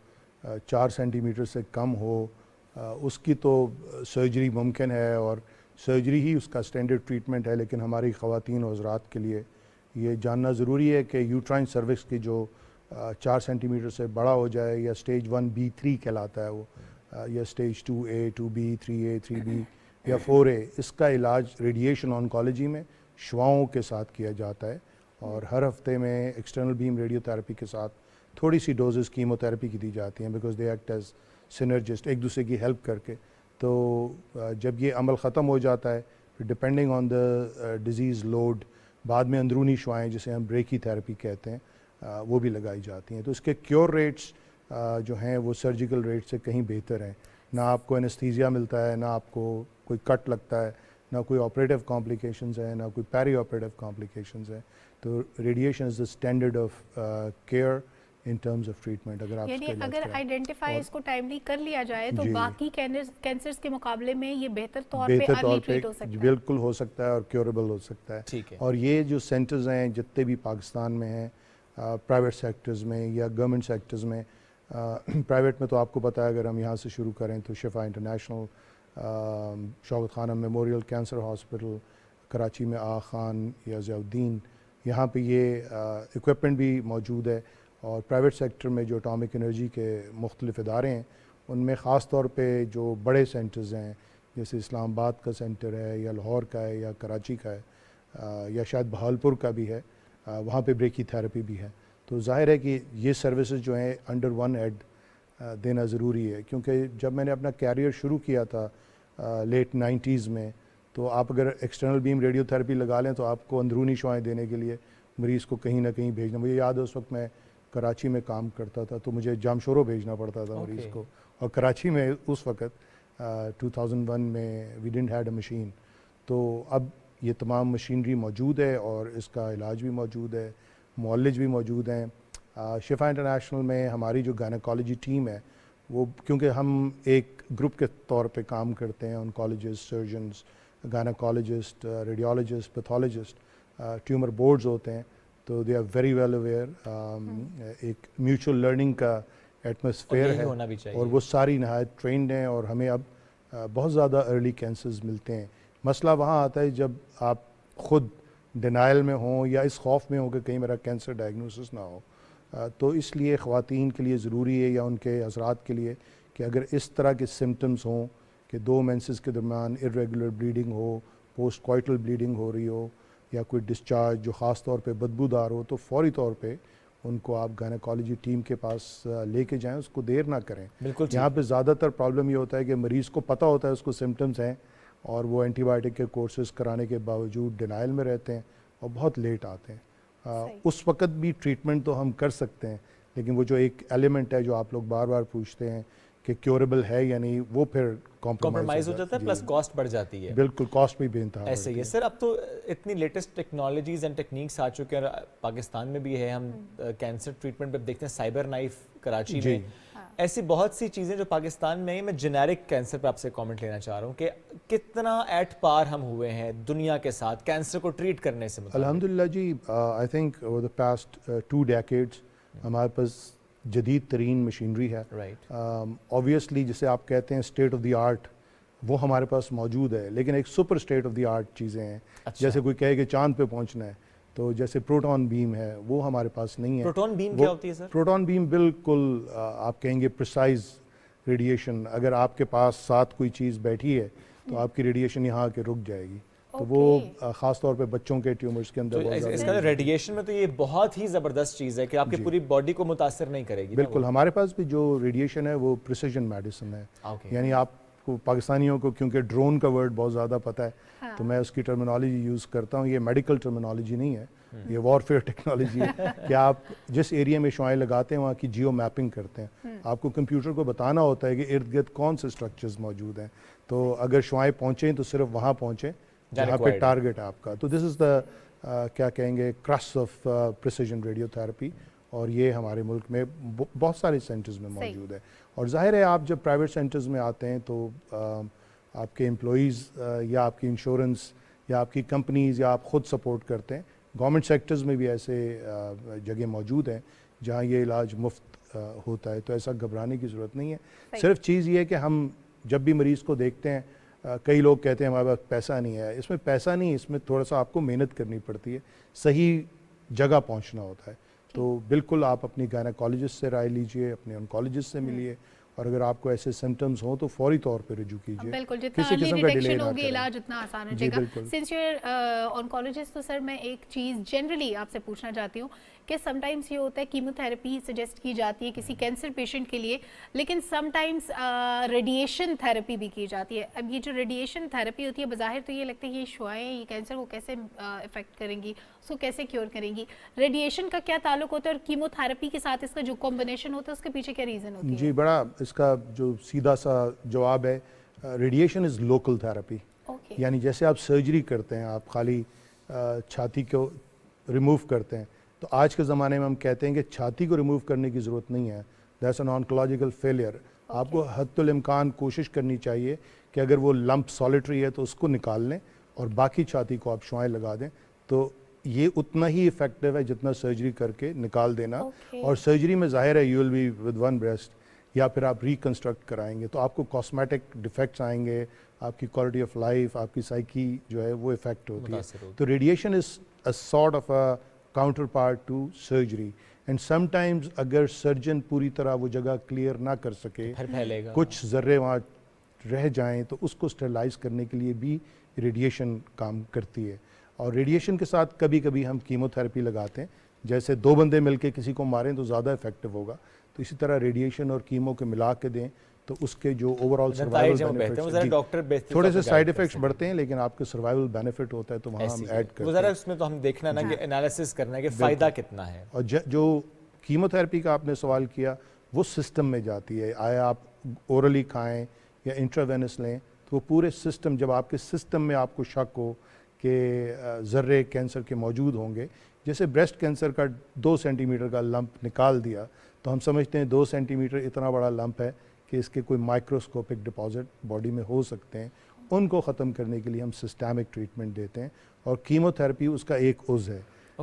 4 سینٹی میٹر سے کم ہو اس کی تو سرجری ممکن ہے اور سرجری ہی اس کا اسٹینڈرڈ ٹریٹمنٹ ہے. لیکن ہماری خواتین و حضرات کے لیے یہ جاننا ضروری ہے کہ یوٹرائن سروکس کی جو 4 سینٹی میٹر سے بڑا ہو جائے یا اسٹیج 1B3 کہلاتا ہے وہ, یا stage 2A 2B 3A 3B یا 4A, اس کا علاج ریڈیشن آنکالوجی میں شعاؤں کے ساتھ کیا جاتا ہے اور ہر ہفتے میں ایکسٹرنل بیم ریڈیو تھراپی کے ساتھ تھوڑی سی ڈوزز کیمو تھراپی کی دی جاتی ہیں بیکاز دے ایکٹ ایز سینرجسٹ, ایک دوسرے کی ہیلپ کر کے. تو جب یہ عمل ختم ہو جاتا ہے پھر depending on the disease load بعد میں اندرونی شعائیں جسے ہم بریکی تھراپی کہتے ہیں وہ بھی لگائی جاتی ہیں. تو اس کے کیور ریٹس جو ہیں وہ سرجیکل ریٹ سے کہیں بہتر ہیں. نہ آپ کو انستھیزیا ملتا ہے, نہ آپ کو کوئی کٹ لگتا ہے, نہ کوئی آپریٹیو کمپلیکیشنز ہیں, نہ کوئی پیری آپریٹیو کمپلیکیشنز ہیں. تو radiation is the standard of care in terms of treatment. اگر آئیڈینٹیفائی اس کو ٹائملی کر لیا جائے تو باقی کینسرز کے مقابلے میں یہ بہتر طور پہ ارلی ٹریٹ ہو سکتا ہے. بالکل ہو سکتا ہے اور کیوریبل ہو سکتا ہے. اور یہ جو سینٹرز ہیں جتنے بھی پاکستان میں ہیں پرائیویٹ سیکٹرز میں یا گورنمنٹ سیکٹرز میں, پرائیویٹ میں تو آپ کو پتہ ہے اگر ہم یہاں سے شروع کریں تو شفا انٹرنیشنل, شوکت خانم میموریل کینسر ہاسپٹل کراچی میں, آغا خان یا ضیاء الدین, یہاں پہ یہ اکوپمنٹ بھی موجود ہے. اور پرائیویٹ سیکٹر میں جو اٹامک انرجی کے مختلف ادارے ہیں ان میں خاص طور پہ جو بڑے سینٹرز ہیں جیسے اسلام آباد کا سینٹر ہے یا لاہور کا ہے یا کراچی کا ہے یا شاید بہالپور کا بھی ہے, وہاں پہ بریکی تھراپی بھی ہے. تو ظاہر ہے کہ یہ سروسز جو ہیں انڈر ون ہیڈ دینا ضروری ہے, کیونکہ جب میں نے اپنا کیریئر شروع کیا تھا لیٹ 90s میں تو آپ اگر ایکسٹرنل بیم ریڈیو تھراپی لگا لیں تو آپ کو اندرونی شعائیں دینے کے لیے مریض کو کہیں نہ کہیں بھیجنا. مجھے یاد ہے اس وقت میں کراچی میں کام کرتا تھا تو مجھے جامشورو بھیجنا پڑتا تھا مریض کو, اور کراچی میں اس وقت 2001 میں we didn't had a machine. تو اب یہ تمام مشینری موجود ہے اور اس کا علاج بھی موجود ہے, معالج بھی موجود ہیں. شفا انٹرنیشنل میں ہماری جو گائنیکالوجی ٹیم ہے وہ کیونکہ ہم ایک گروپ کے طور پہ کام کرتے ہیں, oncologist, surgeons, gynaecologist, radiologist, pathologist, tumour boards ہوتے ہیں, تو they are very well aware. ایک میوچل لرننگ کا ایٹماسفیئر ہے اور وہ ساری نہایت ٹرینڈ ہیں اور ہمیں اب بہت زیادہ ارلی کینسرز ملتے ہیں. مسئلہ وہاں آتا ہے جب آپ خود ڈینائل میں ہوں یا اس خوف میں ہوں کہ کہیں میرا کینسر ڈائگنوسس نہ ہو. تو اس لیے خواتین کے لیے ضروری ہے یا ان کے حضرات کے لیے کہ اگر اس طرح کے سمٹمز ہوں کہ 2 مینسز کے درمیان ارریگولر بلیڈنگ ہو, پوسٹ کوئٹل بلیڈنگ ہو رہی ہو یا کوئی ڈسچارج جو خاص طور پہ بدبودار ہو, تو فوری طور پہ ان کو آپ گائنیکالوجی ٹیم کے پاس لے کے جائیں, اس کو دیر نہ کریں. یہاں پہ زیادہ تر پرابلم یہ ہوتا ہے کہ مریض کو پتہ ہوتا ہے اس کو سمٹمز ہیں اور وہ اینٹی بائیوٹک کے کورسز کرانے کے باوجود ڈینائل میں رہتے ہیں اور بہت لیٹ آتے ہیں. اس وقت بھی ٹریٹمنٹ تو ہم کر سکتے ہیں, لیکن وہ جو ایک ایلیمنٹ ہے جو آپ لوگ بار بار پوچھتے ہیں کہ کیوریبل ہے یا نہیں, وہ پھر کمپرومائز ہو جاتا ہے, پلس کاسٹ بڑھ جاتی ہے. بالکل, کاسٹ بھی بے انتہا ایسے ہی ہے. سر اب تو اتنی لیٹسٹ ٹیکنالوجیز اینڈ ٹیکنیکس آ چکے ہیں, پاکستان میں بھی ہے, ہم کینسر ٹریٹمنٹ پہ دیکھتے ہیں سائبر نائف کراچی میں, ایسی بہت سی چیزیں جو پاکستان میں ہیں. میں جنیرک کینسر پہ آپ سے کامنٹ لینا چاہ رہا ہوں کہ کتنا ایٹ پار ہم ہوئے ہیں دنیا کے ساتھ کینسر کو ٹریٹ کرنے سے. الحمدللہ جی, I think over the past 2 decades ہمارے پاس جدید ترین مشینری ہے. آبویسلی جسے آپ کہتے ہیں اسٹیٹ آف دی آرٹ, وہ ہمارے پاس موجود ہے, لیکن ایک super state of the art چیزیں ہیں. جیسے کوئی کہے کہ چاند پہ پہنچنا ہے, تو جیسے پروٹون بیم ہے وہ ہمارے پاس نہیں ہے. پروٹون بیم کیا ہوتی ہے سر؟ پروٹون بیم بالکل آپ کہیں گے پریسائز ریڈیشن. اگر آپ کے پاس ساتھ کوئی چیز بیٹھی ہے تو آپ کی ریڈیشن یہاں کے رک جائے گی. تو وہ خاص طور پہ بچوں کے ٹیومرز کے اندر اس کا ریڈیشن میں تو یہ بہت ہی زبردست چیز ہے کہ آپ کی پوری باڈی کو متاثر نہیں کرے گی. بالکل, ہمارے پاس بھی جو ریڈیشن ہے وہ پریسیجن میڈیسن ہے. یعنی آپ کو پاکستانیوں کو کیونکہ ڈرون کا ورڈ بہت زیادہ پتہ ہے تو میں اس کی ٹرمینالوجی یوز کرتا ہوں. یہ میڈیکل ٹرمینالوجی نہیں ہے, یہ وارفیئر ٹیکنالوجی ہے کہ آپ جس ایریا میں شعاعیں لگاتے ہیں وہاں کی جیو میپنگ کرتے ہیں. آپ کو کمپیوٹر کو بتانا ہوتا ہے کہ ارد گرد کون سے اسٹرکچرز موجود ہیں, تو اگر شعاعیں پہنچیں تو صرف وہاں پہنچیں جہاں پہ ٹارگٹ ہے آپ کا. تو دس از دا کیا کہیں گے کرس آف پریسیجن ریڈیو تھراپی, اور یہ ہمارے ملک میں بہت سارے سینٹرز میں موجود ہے. اور ظاہر ہے آپ جب پرائیویٹ سینٹرز میں آتے ہیں تو آپ کے امپلائیز یا آپ کی انشورنس یا آپ کی کمپنیز یا آپ خود سپورٹ کرتے ہیں. گورنمنٹ سیکٹرز میں بھی ایسے جگہ موجود ہیں جہاں یہ علاج مفت ہوتا ہے, تو ایسا گھبرانے کی ضرورت نہیں ہے. صرف چیز یہ ہے کہ ہم جب بھی مریض کو دیکھتے ہیں, کئی لوگ کہتے ہیں ہمارے پاس پیسہ نہیں ہے. اس میں پیسہ نہیں, اس میں تھوڑا سا آپ کو محنت کرنی پڑتی ہے, صحیح جگہ پہنچنا ہوتا ہے. تو بالکل آپ اپنی گائنیکالوجسٹ سے رائے لیجئے, اپنے انکالوجسٹ سے ملیے, اور اگر آپ کو ایسے سمٹمز ہوں تو فوری طور پہ رجوع کیجیے. بالکل, جتنا ارلی ڈیٹیکشن ہوگی علاج اتنا آسان ہو جائے گا. سنس یو آر آنکولوجسٹ, تو سر میں ایک چیز جنرلی آپ سے پوچھنا چاہتی ہوں کہ سم ٹائمس یہ ہوتا ہے کیمو تھراپی سجیسٹ کی جاتی ہے کسی کینسر پیشنٹ کے لیے, لیکن سم ٹائمس ریڈیشن تھراپی بھی کی جاتی ہے. اب یہ جو ریڈیشن تھراپی ہوتی ہے بظاہر تو یہ لگتا ہے یہ شعاعیں یہ کینسر کو کیسے افیکٹ کریں گی, اس کو کیسے کیور کریں گی. ریڈیشن کا کیا تعلق ہوتا ہے اور کیمو تھراپی کے ساتھ اس کا جو کمبینیشن ہوتا ہے اس کے پیچھے کیا ریزن ہوتی ہے؟ جی, بڑا اس کا جو سیدھا سا جواب ہے, ریڈیشن از لوکل تھراپی. یعنی جیسے آپ سرجری کرتے ہیں, آپ خالی چھاتی کو ریموو کرتے ہیں, تو آج کے زمانے میں ہم کہتے ہیں کہ چھاتی کو ریموو کرنے کی ضرورت نہیں ہے, دیٹس این آنکولوجیکل فیلئر. آپ کو حد الامکان کوشش کرنی چاہیے کہ اگر وہ لمپ سالٹری ہے تو اس کو نکال لیں اور باقی چھاتی کو آپ شعاعیں لگا دیں. تو یہ اتنا ہی افیکٹو ہے جتنا سرجری کر کے نکال دینا. اور سرجری میں ظاہر ہے you will be with one breast, یا پھر آپ ریکنسٹرکٹ کرائیں گے تو آپ کو کاسمیٹک ڈیفیکٹس آئیں گے, آپ کی کوالٹی آف لائف, آپ کی سائیکی جو ہے وہ افیکٹ ہوتی ہے. تو radiation is a sort of a counterpart to surgery. And sometimes اگر سرجن پوری طرح وہ جگہ کلیئر نہ کر سکے, کچھ ذرے وہاں رہ جائیں, تو اس کو اسٹرلائز کرنے کے لیے بھی ریڈیشن کام کرتی ہے. اور ریڈیشن کے ساتھ کبھی کبھی ہم کیمو تھراپی لگاتے ہیں, جیسے 2 بندے مل کے کسی کو ماریں تو زیادہ افیکٹو ہوگا, تو اسی طرح ریڈیشن اور کیمو کے ملا کے دیں تو اس کے جو اوور آل سروائیول بینیفٹس, تھوڑے سے سائیڈ افیکٹس بڑھتے ہیں لیکن آپ کے سروائیول بینیفٹ ہوتا ہے, تو وہاں ہم ایڈ کرتے ہیں. ذرا اس میں تو ہم دیکھنا نا کہ انالیسس کرنا ہے کہ فائدہ کتنا ہے. اور جو کیمو تھراپی کا آپ نے سوال کیا وہ سسٹم میں جاتی ہے, آیا آپ اورلی کھائیں یا انٹراوینس لیں, تو وہ پورے سسٹم, جب آپ کے سسٹم میں آپ کو شک ہو کہ ذرے کینسر کے موجود ہوں گے, جیسے بریسٹ کینسر کا 2 سینٹی میٹر کا لمپ نکال دیا تو ہم سمجھتے ہیں 2 سینٹی میٹر اتنا بڑا لمپ ہے کہ اس کے کوئی مائکروسکوپک ڈپازٹ باڈی میں ہو سکتے ہیں. ان کو ختم کرنے کے لیے ہم سسٹمک ٹریٹمنٹ دیتے ہیں, اور کیمو تھراپی اس کا ایک عضو ہے.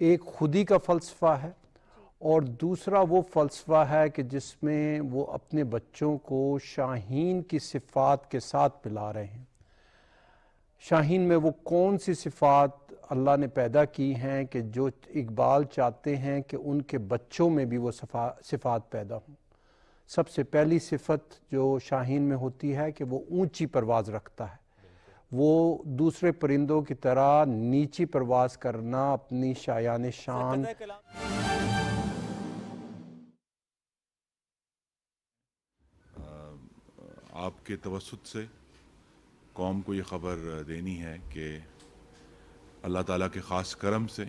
ایک خودی کا فلسفہ ہے اور دوسرا وہ فلسفہ ہے کہ جس میں وہ اپنے بچوں کو شاہین کی صفات کے ساتھ پلا رہے ہیں. شاہین میں وہ کون سی صفات اللہ نے پیدا کی ہیں کہ جو اقبال چاہتے ہیں کہ ان کے بچوں میں بھی وہ صفات پیدا ہوں. سب سے پہلی صفت جو شاہین میں ہوتی ہے کہ وہ اونچی پرواز رکھتا ہے. وہ دوسرے پرندوں کی طرح نیچی پرواز کرنا اپنی شایان شان. آپ کے توسط سے قوم کو یہ خبر دینی ہے کہ اللہ تعالیٰ کے خاص کرم سے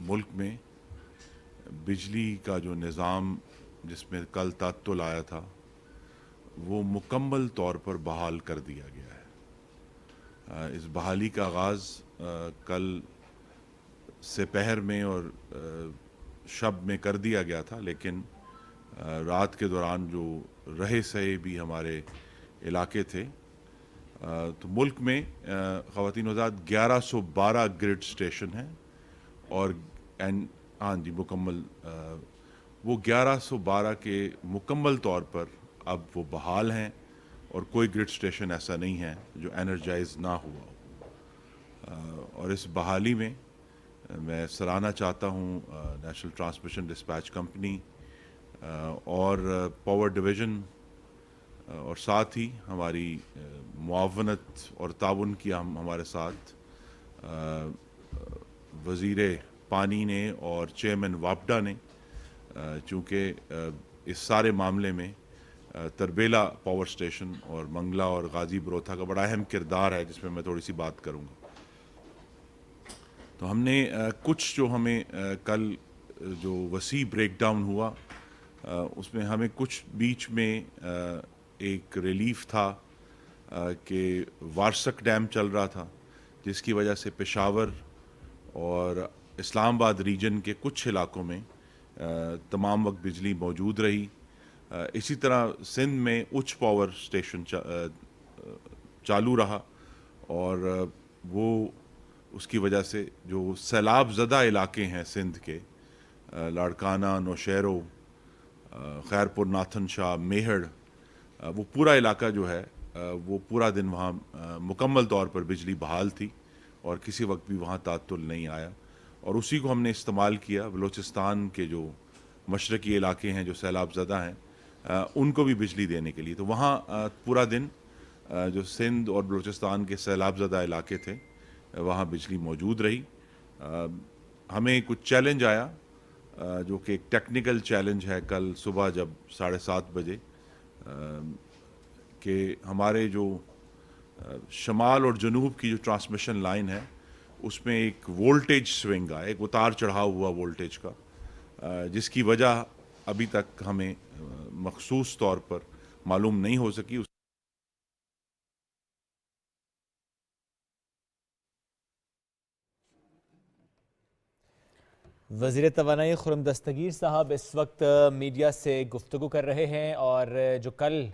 ملک میں بجلی کا جو نظام جس میں کل تعطل آیا تھا وہ مکمل طور پر بحال کر دیا گیا ہے. اس بحالی کا آغاز کل سے پہر میں اور شب میں کر دیا گیا تھا، لیکن رات کے دوران جو رہے سہے بھی ہمارے علاقے تھے تو ملک میں خواتین حضرات 1112 گرڈ سٹیشن ہیں اور ہاں جی مکمل وہ 1112 کے مکمل طور پر اب وہ بحال ہیں اور کوئی گرڈ سٹیشن ایسا نہیں ہے جو انرجائز نہ ہوا ہو. اور اس بحالی میں میں سراہنا چاہتا ہوں نیشنل ٹرانسمیشن ڈسپیچ کمپنی اور پاور ڈویژن اور ساتھ ہی ہماری معاونت اور تعاون کیا ہمارے ساتھ وزیر پانی نے اور چیئرمین واپڈا نے، چونکہ اس سارے معاملے میں تربیلا پاور سٹیشن اور منگلا اور غازی بروتھا کا بڑا اہم کردار ہے جس میں میں تھوڑی سی بات کروں گا. تو ہم نے کچھ جو ہمیں کل جو وسیع بریک ڈاؤن ہوا اس میں ہمیں کچھ بیچ میں ایک ریلیف تھا کہ وارسک ڈیم چل رہا تھا جس کی وجہ سے پشاور اور اسلام آباد ریجن کے کچھ علاقوں میں تمام وقت بجلی موجود رہی. اسی طرح سندھ میں اچ پاور سٹیشن چالو رہا اور وہ اس کی وجہ سے جو سیلاب زدہ علاقے ہیں سندھ کے لاڑکانہ، نوشہرو، خیرپور، ناتھن شاہ، میہڑ، وہ پورا علاقہ جو ہے وہ پورا دن وہاں مکمل طور پر بجلی بحال تھی اور کسی وقت بھی وہاں تعطل نہیں آیا. اور اسی کو ہم نے استعمال کیا بلوچستان کے جو مشرقی علاقے ہیں جو سیلاب زدہ ہیں ان کو بھی بجلی دینے کے لیے. تو وہاں پورا دن جو سندھ اور بلوچستان کے سیلاب زدہ علاقے تھے وہاں بجلی موجود رہی. ہمیں کچھ چیلنج آیا جو کہ ایک ٹیکنیکل چیلنج ہے کل صبح جب 7:30 بجے کہ ہمارے جو شمال اور جنوب کی جو ٹرانسمیشن لائن ہے اس میں ایک وولٹیج سوئنگ آیا، ایک اتار چڑھاؤ ہوا وولٹیج کا، جس کی وجہ ابھی تک ہمیں مخصوص طور پر معلوم نہیں ہو سکی. وزیر توانائی خرم دستگیر صاحب اس وقت میڈیا سے گفتگو کر رہے ہیں اور جو کل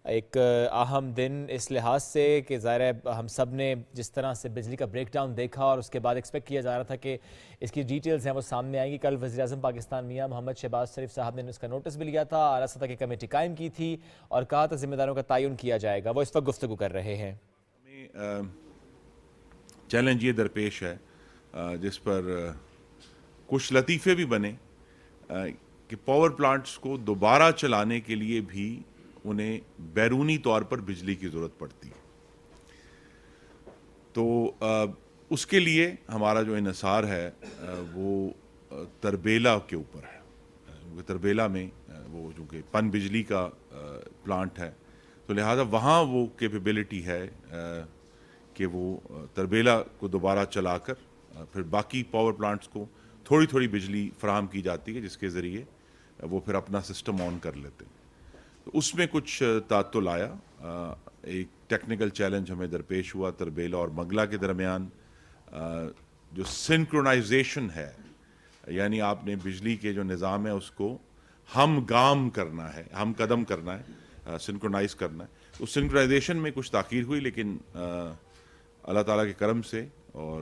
ایک اہم دن اس لحاظ سے کہ ظاہر ہے ہم سب نے جس طرح سے بجلی کا بریک ڈاؤن دیکھا اور اس کے بعد ایکسپیکٹ کیا جا رہا تھا کہ اس کی ڈیٹیلز ہیں وہ سامنے آئیں گی. کل وزیر اعظم پاکستان میاں محمد شہباز شریف صاحب نے اس کا نوٹس بھی لیا تھا، اعلیٰ سطح کی کمیٹی قائم کی تھی اور کہا تھا ذمہ داروں کا تعین کیا جائے گا. وہ اس وقت گفتگو کر رہے ہیں. چیلنج یہ درپیش ہے جس پر کچھ لطیفے بھی بنے کہ پاور پلانٹس کو دوبارہ چلانے کے لیے بھی انہیں بیرونی طور پر بجلی کی ضرورت پڑتی ہے. تو اس کے لیے ہمارا جو انحصار ہے وہ تربیلا کے اوپر ہے. تربیلا میں وہ جو کہ پن بجلی کا پلانٹ ہے تو لہذا وہاں وہ کیپیبلٹی ہے کہ وہ تربیلا کو دوبارہ چلا کر پھر باقی پاور پلانٹس کو تھوڑی تھوڑی بجلی فراہم کی جاتی ہے جس کے ذریعے وہ پھر اپنا سسٹم آن کر لیتے ہیں. تو اس میں کچھ تعطل آیا. ایک ٹیکنیکل چیلنج ہمیں درپیش ہوا تربیلا اور منگلا کے درمیان. جو سنکرونائزیشن ہے یعنی آپ نے بجلی کے جو نظام ہے اس کو ہم گام کرنا ہے، ہم قدم کرنا ہے، سنکرونائز کرنا ہے. اس سنکرونائزیشن میں کچھ تاخیر ہوئی لیکن اللہ تعالیٰ کے کرم سے اور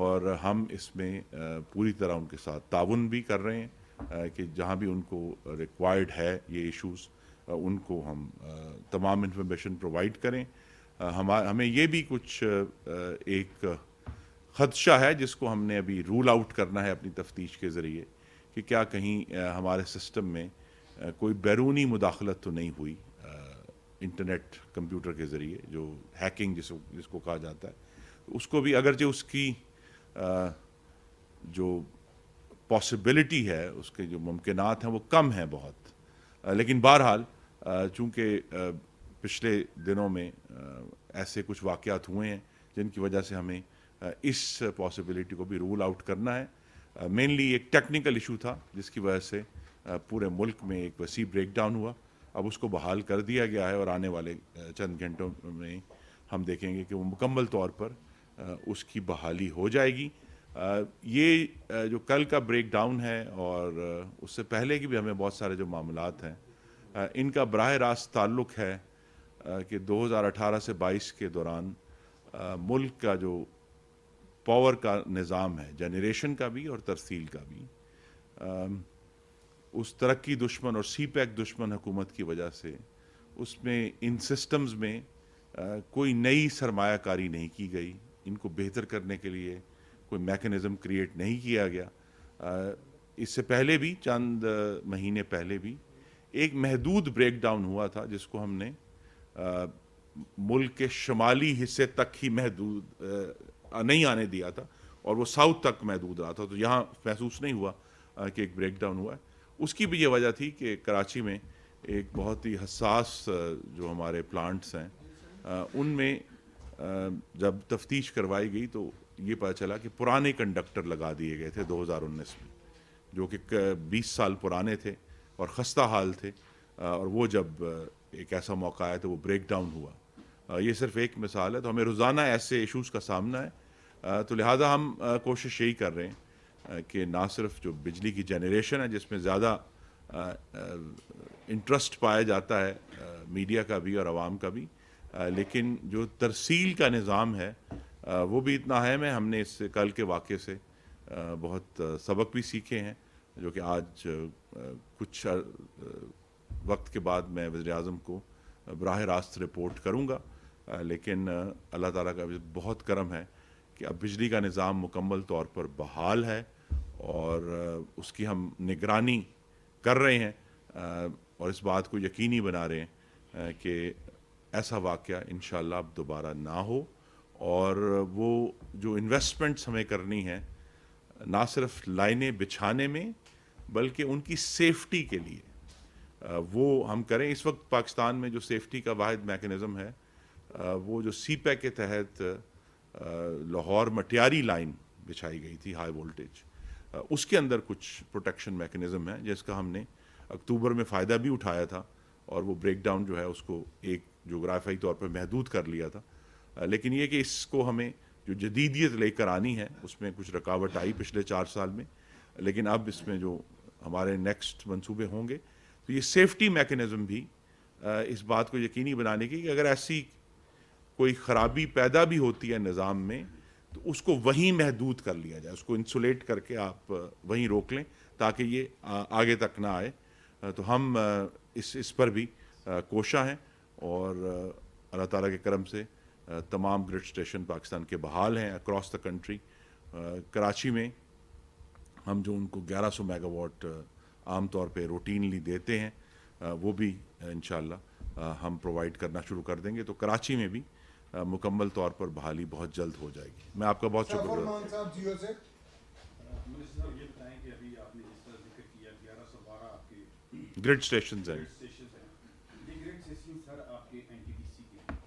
اور ہم اس میں پوری طرح ان کے ساتھ تعاون بھی کر رہے ہیں کہ جہاں بھی ان کو ریکوائرڈ ہے یہ ایشوز ان کو ہم تمام انفارمیشن پرووائڈ کریں. ہمیں یہ بھی کچھ ایک خدشہ ہے جس کو ہم نے ابھی رول آؤٹ کرنا ہے اپنی تفتیش کے ذریعے کہ کیا کہیں ہمارے سسٹم میں کوئی بیرونی مداخلت تو نہیں ہوئی انٹرنیٹ کمپیوٹر کے ذریعے, جو ہیکنگ جس کو کہا جاتا ہے. اس کو بھی اگرچہ اس کی جو پاسبلٹی ہے, اس کے جو ممکنات ہیں وہ کم ہیں بہت, لیکن بہرحال چونکہ پچھلے دنوں میں ایسے کچھ واقعات ہوئے ہیں جن کی وجہ سے ہمیں اس پاسبلٹی کو بھی رول آؤٹ کرنا ہے. مینلی ایک ٹیکنیکل ایشو تھا جس کی وجہ سے پورے ملک میں ایک وسیع بریک ڈاؤن ہوا. اب اس کو بحال کر دیا گیا ہے اور آنے والے چند گھنٹوں میں ہم دیکھیں گے کہ وہ مکمل طور پر اس کی بحالی ہو جائے گی. یہ جو کل کا بریک ڈاؤن ہے اور اس سے پہلے کی بھی ہمیں بہت سارے جو معاملات ہیں ان کا براہ راست تعلق ہے کہ 2018 سے 22 کے دوران ملک کا جو پاور کا نظام ہے, جنریشن کا بھی اور ترسیل کا بھی, اس ترقی دشمن اور سی پیک دشمن حکومت کی وجہ سے اس میں ان سسٹمز میں کوئی نئی سرمایہ کاری نہیں کی گئی. ان کو بہتر کرنے کے لیے کوئی میکنزم کریٹ نہیں کیا گیا. اس سے پہلے بھی چند مہینے پہلے بھی ایک محدود بریک ڈاؤن ہوا تھا جس کو ہم نے ملک کے شمالی حصے تک ہی محدود نہیں آنے دیا تھا اور وہ ساؤتھ تک محدود رہا تھا. تو یہاں محسوس نہیں ہوا کہ ایک بریک ڈاؤن ہوا ہے. اس کی بھی یہ وجہ تھی کہ کراچی میں ایک بہت ہی حساس جو ہمارے پلانٹس ہیں ان میں جب تفتیش کروائی گئی تو یہ پتہ چلا کہ پرانے کنڈکٹر لگا دیے گئے تھے 2019 میں, جو کہ 20 سال پرانے تھے اور خستہ حال تھے, اور وہ جب ایک ایسا موقع آیا تو وہ بریک ڈاؤن ہوا. یہ صرف ایک مثال ہے. تو ہمیں روزانہ ایسے ایشوز کا سامنا ہے, تو لہٰذا ہم کوشش یہی کر رہے ہیں کہ نہ صرف جو بجلی کی جنریشن ہے جس میں زیادہ انٹرسٹ پایا جاتا ہے میڈیا کا بھی اور عوام کا بھی, لیکن جو ترسیل کا نظام ہے وہ بھی اتنا اہم ہے. ہم نے اس سے کل کے واقعے سے بہت سبق بھی سیکھے ہیں, جو کہ آج کچھ وقت کے بعد میں وزیر اعظم کو براہ راست رپورٹ کروں گا. لیکن اللہ تعالیٰ کا بہت کرم ہے کہ اب بجلی کا نظام مکمل طور پر بحال ہے اور اس کی ہم نگرانی کر رہے ہیں اور اس بات کو یقینی بنا رہے ہیں کہ ایسا واقعہ انشاءاللہ اب دوبارہ نہ ہو. اور وہ جو انویسٹمنٹس ہمیں کرنی ہیں نہ صرف لائنیں بچھانے میں بلکہ ان کی سیفٹی کے لیے وہ ہم کریں. اس وقت پاکستان میں جو سیفٹی کا واحد میکنزم ہے وہ جو سی پیک کے تحت لاہور مٹیاری لائن بچھائی گئی تھی ہائی وولٹیج, اس کے اندر کچھ پروٹیکشن میکنزم ہے جس کا ہم نے اکتوبر میں فائدہ بھی اٹھایا تھا اور وہ بریک ڈاؤن جو ہے اس کو ایک جغرافیائی طور پر محدود کر لیا تھا. لیکن یہ کہ اس کو ہمیں جو جدیدیت لے کر آنی ہے اس میں کچھ رکاوٹ آئی پچھلے 4 سال میں, لیکن اب اس میں جو ہمارے نیکسٹ منصوبے ہوں گے تو یہ سیفٹی میکنزم بھی اس بات کو یقینی بنانے کی کہ اگر ایسی کوئی خرابی پیدا بھی ہوتی ہے نظام میں تو اس کو وہیں محدود کر لیا جائے, اس کو انسولیٹ کر کے آپ وہیں روک لیں تاکہ یہ آگے تک نہ آئے. تو ہم اس پر بھی کوشاں ہیں اور اللہ تعالیٰ کے کرم سے تمام گرڈ اسٹیشن پاکستان کے بحال ہیں اکراس دا کنٹری. کراچی میں ہم جو ان کو 1100 میگا واٹ عام طور پہ روٹینلی دیتے ہیں وہ بھی انشاءاللہ ہم پرووائڈ کرنا شروع کر دیں گے. تو کراچی میں بھی مکمل طور پر بحالی بہت جلد ہو جائے گی. میں آپ کا بہت شکر گزار گرڈ اسٹیشنز ہیں.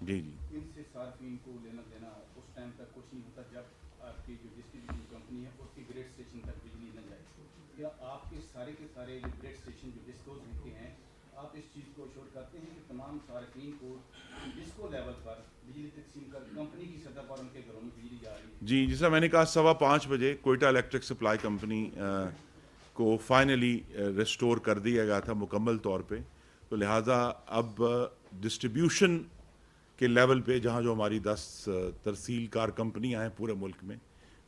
جی جی ان سے صارفین کو لینا دینا اس ٹائم تک کچھ نہیں ہوتا جب آپ کی جو ڈسٹریبیوشن کمپنی ہے اس کی گریڈ اسٹیشن تک بجلی نہ جائے. یا آپ کے سارے جو گریڈ اسٹیشن جو ڈسکوز ہوتے ہیں آپ اس چیز کو ایشور کرتے ہیں کہ تمام صارفین کو ڈسکو لیول پر بجلی تقسیم کر کمپنی کی سطح پر ان کے گھروں میں بجلی جا رہی ہے؟ جی جیسا میں نے کہا 5:15 بجے کوئٹہ الیکٹرک سپلائی کمپنی کو فائنلی ریسٹور کر دیا گیا تھا مکمل طور پہ. تو لہٰذا اب ڈسٹریبیوشن کے لیول پہ جہاں جو ہماری 10 ترسیل کار کمپنیاں ہیں پورے ملک میں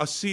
80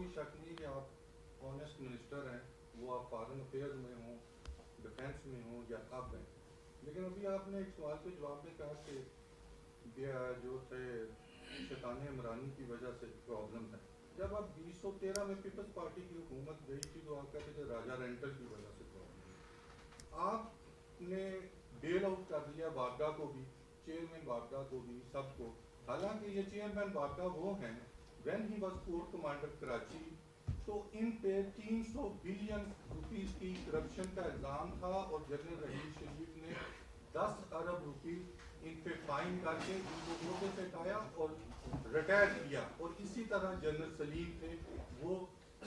کوئی شک نہیں کہ آپ آنیسٹ منسٹر ہیں, وہ آپ فارن افیئرز میں ہوں, ڈیفینس میں ہوں یا اب ہیں, لیکن ابھی آپ نے ایک سوال کے جواب میں کہا کہ جو تھے شیطان عمرانی کی وجہ سے پرابلم ہے. جب آپ 2013 میں پیپلز پارٹی کی حکومت گئی تھی تو آپ کہتے تھے راجہ رینٹل کی وجہ سے پرابلم. آپ نے بیل آؤٹ کر دیا بارگاہ کو بھی, چیئرمین بارگاہ کو بھی, سب کو, حالانکہ یہ چیئرمین بارگاہ وہ ہیں when he was court commander Karachi, تو ان پہ 300 بلین روپیز کی کرپشن کا الزام تھا اور جنرل رحیم شریف نے 10 ارب روپیز ان پہ فائن کر کے ان کو عہدے سے ہٹایا اور ریٹائر کیا. اور اسی طرح جنرل سلیم تھے, وہ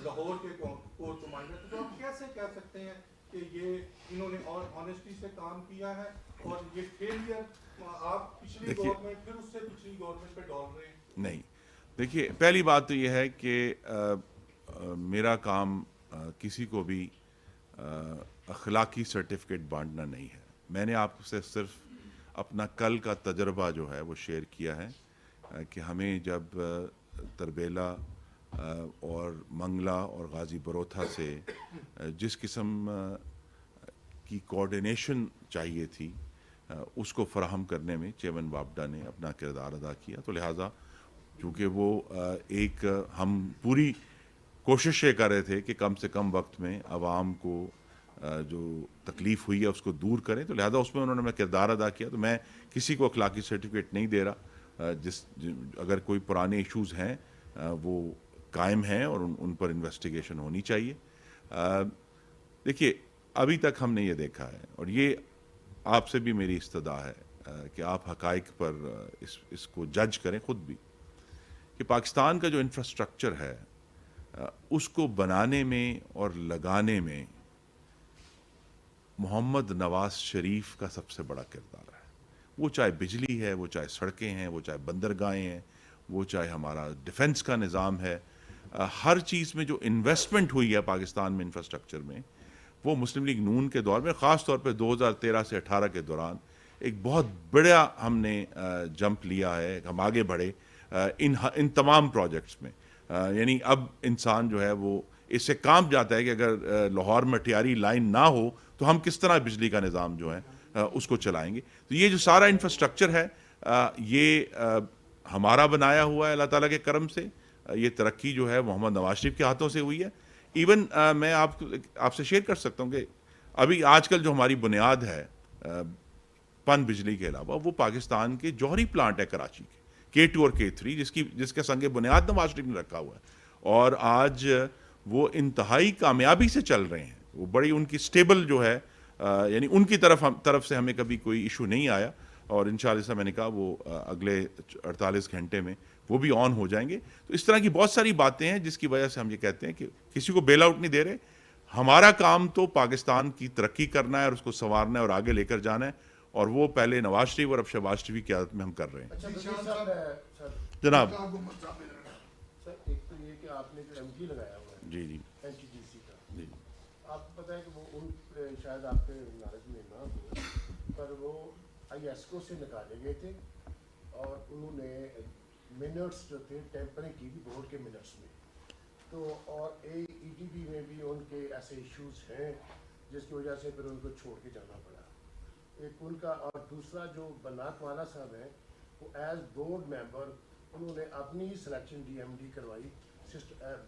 لاہور کے کورٹ کمانڈر تھے. تو آپ کیسے کہہ سکتے ہیں کہ یہ انہوں نے اور آنیسٹی سے کام کیا ہے, اور یہ فیلئر آپ پچھلی گورنمنٹ پھر اس سے پچھلی گورنمنٹ پہ ڈال رہے ہیں؟ نہیں, دیکھیے پہلی بات تو یہ ہے کہ میرا کام کسی کو بھی اخلاقی سرٹیفکیٹ بانٹنا نہیں ہے. میں نے آپ سے صرف اپنا کل کا تجربہ جو ہے وہ شیئر کیا ہے کہ ہمیں جب تربیلا اور منگلا اور غازی بروتھا سے جس قسم کی کوارڈینیشن چاہیے تھی اس کو فراہم کرنے میں چیئرمین وابڈا نے اپنا کردار ادا کیا. تو لہٰذا چونکہ وہ ایک ہم پوری کوشش یہ کر رہے تھے کہ کم سے کم وقت میں عوام کو جو تکلیف ہوئی ہے اس کو دور کریں, تو لہٰذا اس میں انہوں نے اپنا کردار ادا کیا. تو میں کسی کو اخلاقی سرٹیفکیٹ نہیں دے رہا. اگر کوئی پرانے ایشوز ہیں وہ قائم ہیں اور ان پر انویسٹیگیشن ہونی چاہیے. دیکھیے ابھی تک ہم نے یہ دیکھا ہے, اور یہ آپ سے بھی میری استدعا ہے کہ آپ حقائق پر اس کو جج کریں خود بھی, کہ پاکستان کا جو انفراسٹرکچر ہے اس کو بنانے میں اور لگانے میں محمد نواز شریف کا سب سے بڑا کردار ہے. وہ چاہے بجلی ہے, وہ چاہے سڑکیں ہیں, وہ چاہے بندرگاہیں ہیں, وہ چاہے ہمارا ڈیفنس کا نظام ہے, ہر چیز میں جو انویسٹمنٹ ہوئی ہے پاکستان میں انفراسٹرکچر میں, وہ مسلم لیگ نون کے دور میں خاص طور پہ 2013 سے 18 کے دوران ایک بہت بڑا ہم نے جمپ لیا ہے. ہم آگے بڑھے ان تمام پروجیکٹس میں. یعنی اب انسان جو ہے وہ اس سے کام جاتا ہے کہ اگر لاہور میں ٹیاری لائن نہ ہو تو ہم کس طرح بجلی کا نظام جو ہے اس کو چلائیں گے. تو یہ جو سارا انفراسٹرکچر ہے یہ ہمارا بنایا ہوا ہے اللہ تعالیٰ کے کرم سے. یہ ترقی جو ہے محمد نواز شریف کے ہاتھوں سے ہوئی ہے. ایون میں آپ سے شیئر کر سکتا ہوں کہ ابھی آج کل جو ہماری بنیاد ہے پن بجلی کے علاوہ, وہ پاکستان کے جوہری پلانٹ ہے کراچی کے K2 اور K3 جس کے سنگ بنیاد نواز شریف نے رکھا ہوا ہے, اور آج وہ انتہائی کامیابی سے چل رہے ہیں. وہ بڑی ان کی سٹیبل جو ہے, یعنی ان کی طرف سے ہمیں کبھی کوئی ایشو نہیں آیا, اور انشاءاللہ سے میں نے کہا وہ اگلے 48 گھنٹے میں وہ بھی آن ہو جائیں گے. تو اس طرح کی بہت ساری باتیں ہیں جس کی وجہ سے ہم یہ کہتے ہیں کہ کسی کو بیل آؤٹ نہیں دے رہے. ہمارا کام تو پاکستان کی ترقی کرنا ہے اور اس کو سنوارنا ہے اور آگے لے کر جانا ہے, اور وہ پہلے نواز شریف اور اب شہباز شریف کی قیادت میں ہم کر رہے ہیں. جناب سر, ایک تو یہ کہ آپ نے جو ایم جی لگایا ہوا ہے جی NTGC کا, آپ کو پتہ ہے کہ وہ ان شاید آپ کے نالج میں نہ ہو, پر وہ IESCO سے نکالے گئے تھے, اور انہوں نے منٹس جو تھے ٹیمپرنگ کی بھی بورڈ کے منٹس میں. تو اور ETB میں بھی ان کے ایسے ایشوز ہیں جس کی وجہ سے پھر ان کو چھوڑ کے جانا پڑا. ایک ان کا, اور دوسرا جو بنات والا صاحب ہیں وہ ایز بورڈ ممبر انہوں نے اپنی سلیکشن DMD کروائی,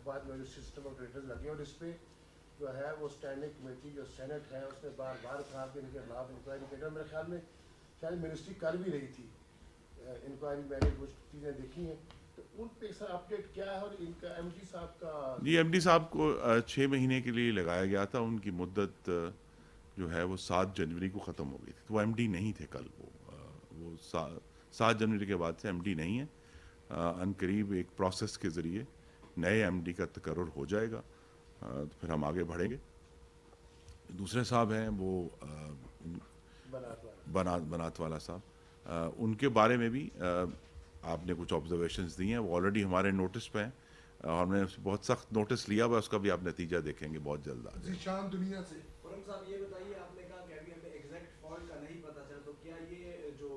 بعد میں جو سسٹم آپریٹرز لگے, اور اس پہ جو ہے وہ اسٹینڈنگ کمیٹی جو سینٹ ہے اس نے بار بار کہا کہ ان کے خلاف انکوائری کرے. میرے خیال میں شاید منسٹری کر بھی رہی تھی انکوائری, میں نے کچھ چیزیں دیکھی ہیں, تو ان پہ سر اپڈیٹ کیا ہے. اور ان کا MD صاحب کا, جی MD صاحب کو 6 مہینے کے لیے لگایا گیا تھا. ان کی مدت جو ہے وہ 7 جنوری کو ختم ہو گئی تھی. تو وہ MD نہیں تھے کل, وہ 7 جنوری کے بعد سے MD نہیں ہے. ان قریب ایک پروسیس کے ذریعے نئے MD کا تقرر ہو جائے گا, تو پھر ہم آگے بڑھیں گے. دوسرے صاحب ہیں وہ بنات والا صاحب, ان کے بارے میں بھی آپ نے کچھ آبزرویشنز دی ہیں, وہ آلریڈی ہمارے نوٹس پہ ہیں, اور ہم نے بہت سخت نوٹس لیا ہوا ہے, اس کا بھی آپ نتیجہ دیکھیں گے بہت جلد. ذیشان دنیا سے صاحب یہ بتائیے, آپ نے کہا کہ ابھی ہمیں ایگزیکٹ فالٹ کا نہیں پتہ چلا, تو کیا یہ جو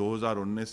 2019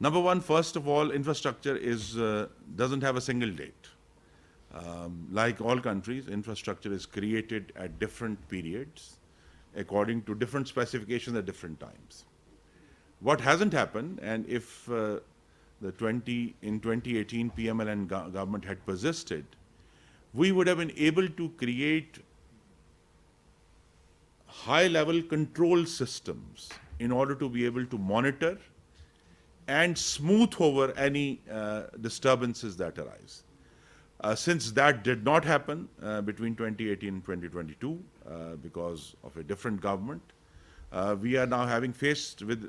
Number one, first of all, infrastructure doesn't have a single date. Like all countries, infrastructure is created at different periods according to different specifications at different times. What hasn't happened, and if in 2018 PMLN government had persisted, we would have been able to create high-level control systems in order to be able to monitor and smooth over any disturbances that arise. Since that did not happen between 2018 and 2022 because of a different government, we are now faced with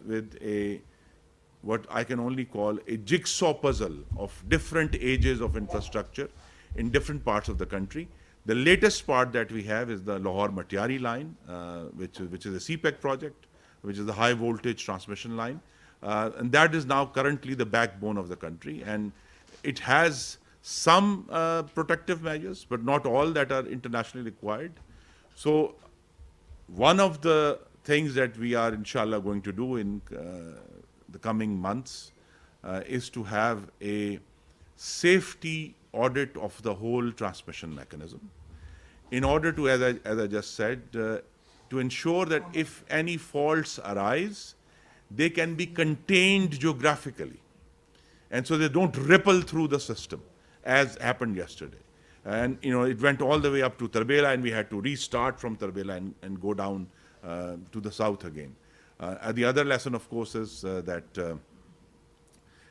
what I can only call a jigsaw puzzle of different ages of infrastructure in different parts of the country. The latest part that we have is the Lahore-Matiari line, which is a CPEC project, which is the high voltage transmission line. And that is now currently the backbone of the country, and it has some protective measures, but not all that are internationally required. So one of the things that we are inshallah going to do in the coming months is to have a safety audit of the whole transmission mechanism in order to, as I just said, to ensure that if any faults arise, they can be contained geographically, and so they don't ripple through the system as happened yesterday. And it went all the way up to Tarbela, and we had to restart from Tarbela and go down to the south again. The other lesson, of course, is that,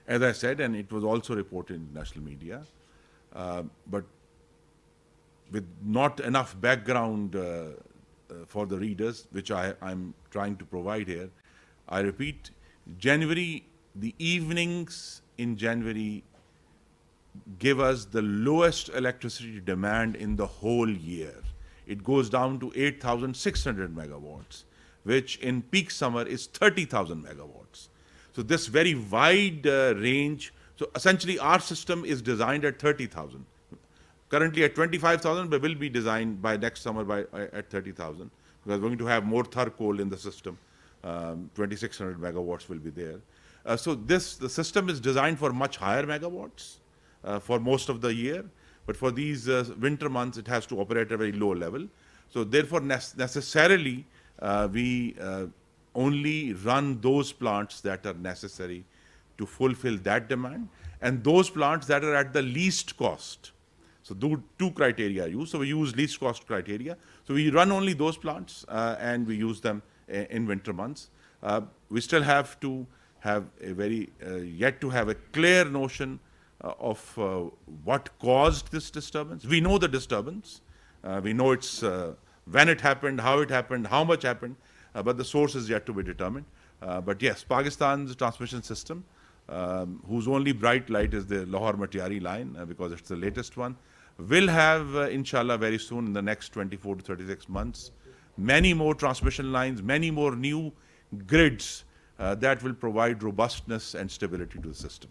as I said, and it was also reported in national media, but with not enough background for the readers, which I'm trying to provide here, I repeat, January, the evenings in January give us the lowest electricity demand in the whole year. It goes down to 8,600 megawatts, which in peak summer is 30,000 megawatts. So this very wide range, so essentially our system is designed at 30,000. Currently at 25,000, but will be designed by next summer at 30,000, because we're going to have more Tharcoal in the system. 2,600 megawatts will be there. So the system is designed for much higher megawatts for most of the year, but for these winter months it has to operate at a very low level. So therefore necessarily we only run those plants that are necessary to fulfill that demand, and those plants that are at the least cost. So two criteria are used. So we use least cost criteria. So we run only those plants and we use them in winter months. We still have to have yet to have a clear notion of what caused this disturbance. We know the disturbance. We know it's when it happened, how much happened, but the source is yet to be determined. But yes, Pakistan's transmission system, whose only bright light is the Lahore-Matiari line, because it's the latest one, will have, inshallah, very soon in the next 24 to 36 months, many more transmission lines, many more new grids that will provide robustness and stability to the system.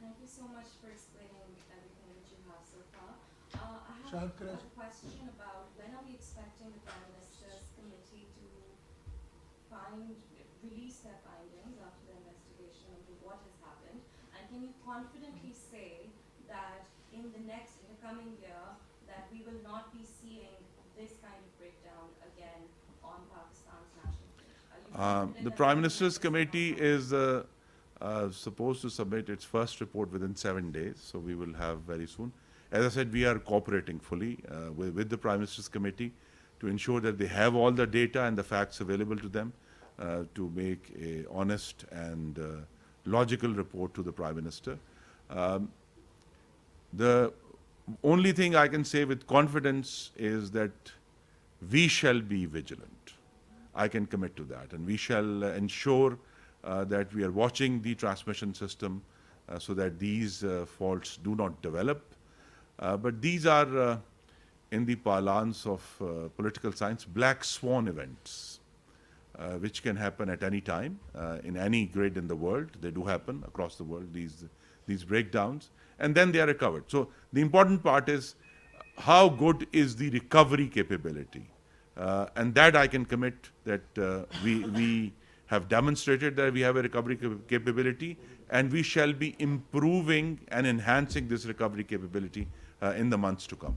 Thank you so much for explaining everything that you have so far. I have a question about when are we expecting the Prime Minister's committee to release their findings after the investigation into what has happened, and can you confidently say that in the coming year that we will not be seeing this kind of breakdown again on Pakistan's national stage? The Prime Minister's committee is supposed to submit its first report within 7 days, so we will have very soon. As I said, we are cooperating fully with the Prime Minister's committee to ensure that they have all the data and the facts available to them to make a honest and logical report to the Prime Minister. The only thing I can say with confidence is that we shall be vigilant. I can commit to that, and we shall ensure that we are watching the transmission system so that these faults do not develop. But these are, in the parlance of political science, black swan events, which can happen at any time in any grid in the world. They do happen across the world, these breakdowns, and then they are recovered. So the important part is how good is the recovery capability, and that I can commit that we have demonstrated that we have a recovery capability, and we shall be improving and enhancing this recovery capability in the months to come.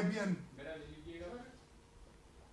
ABN।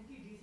NTDC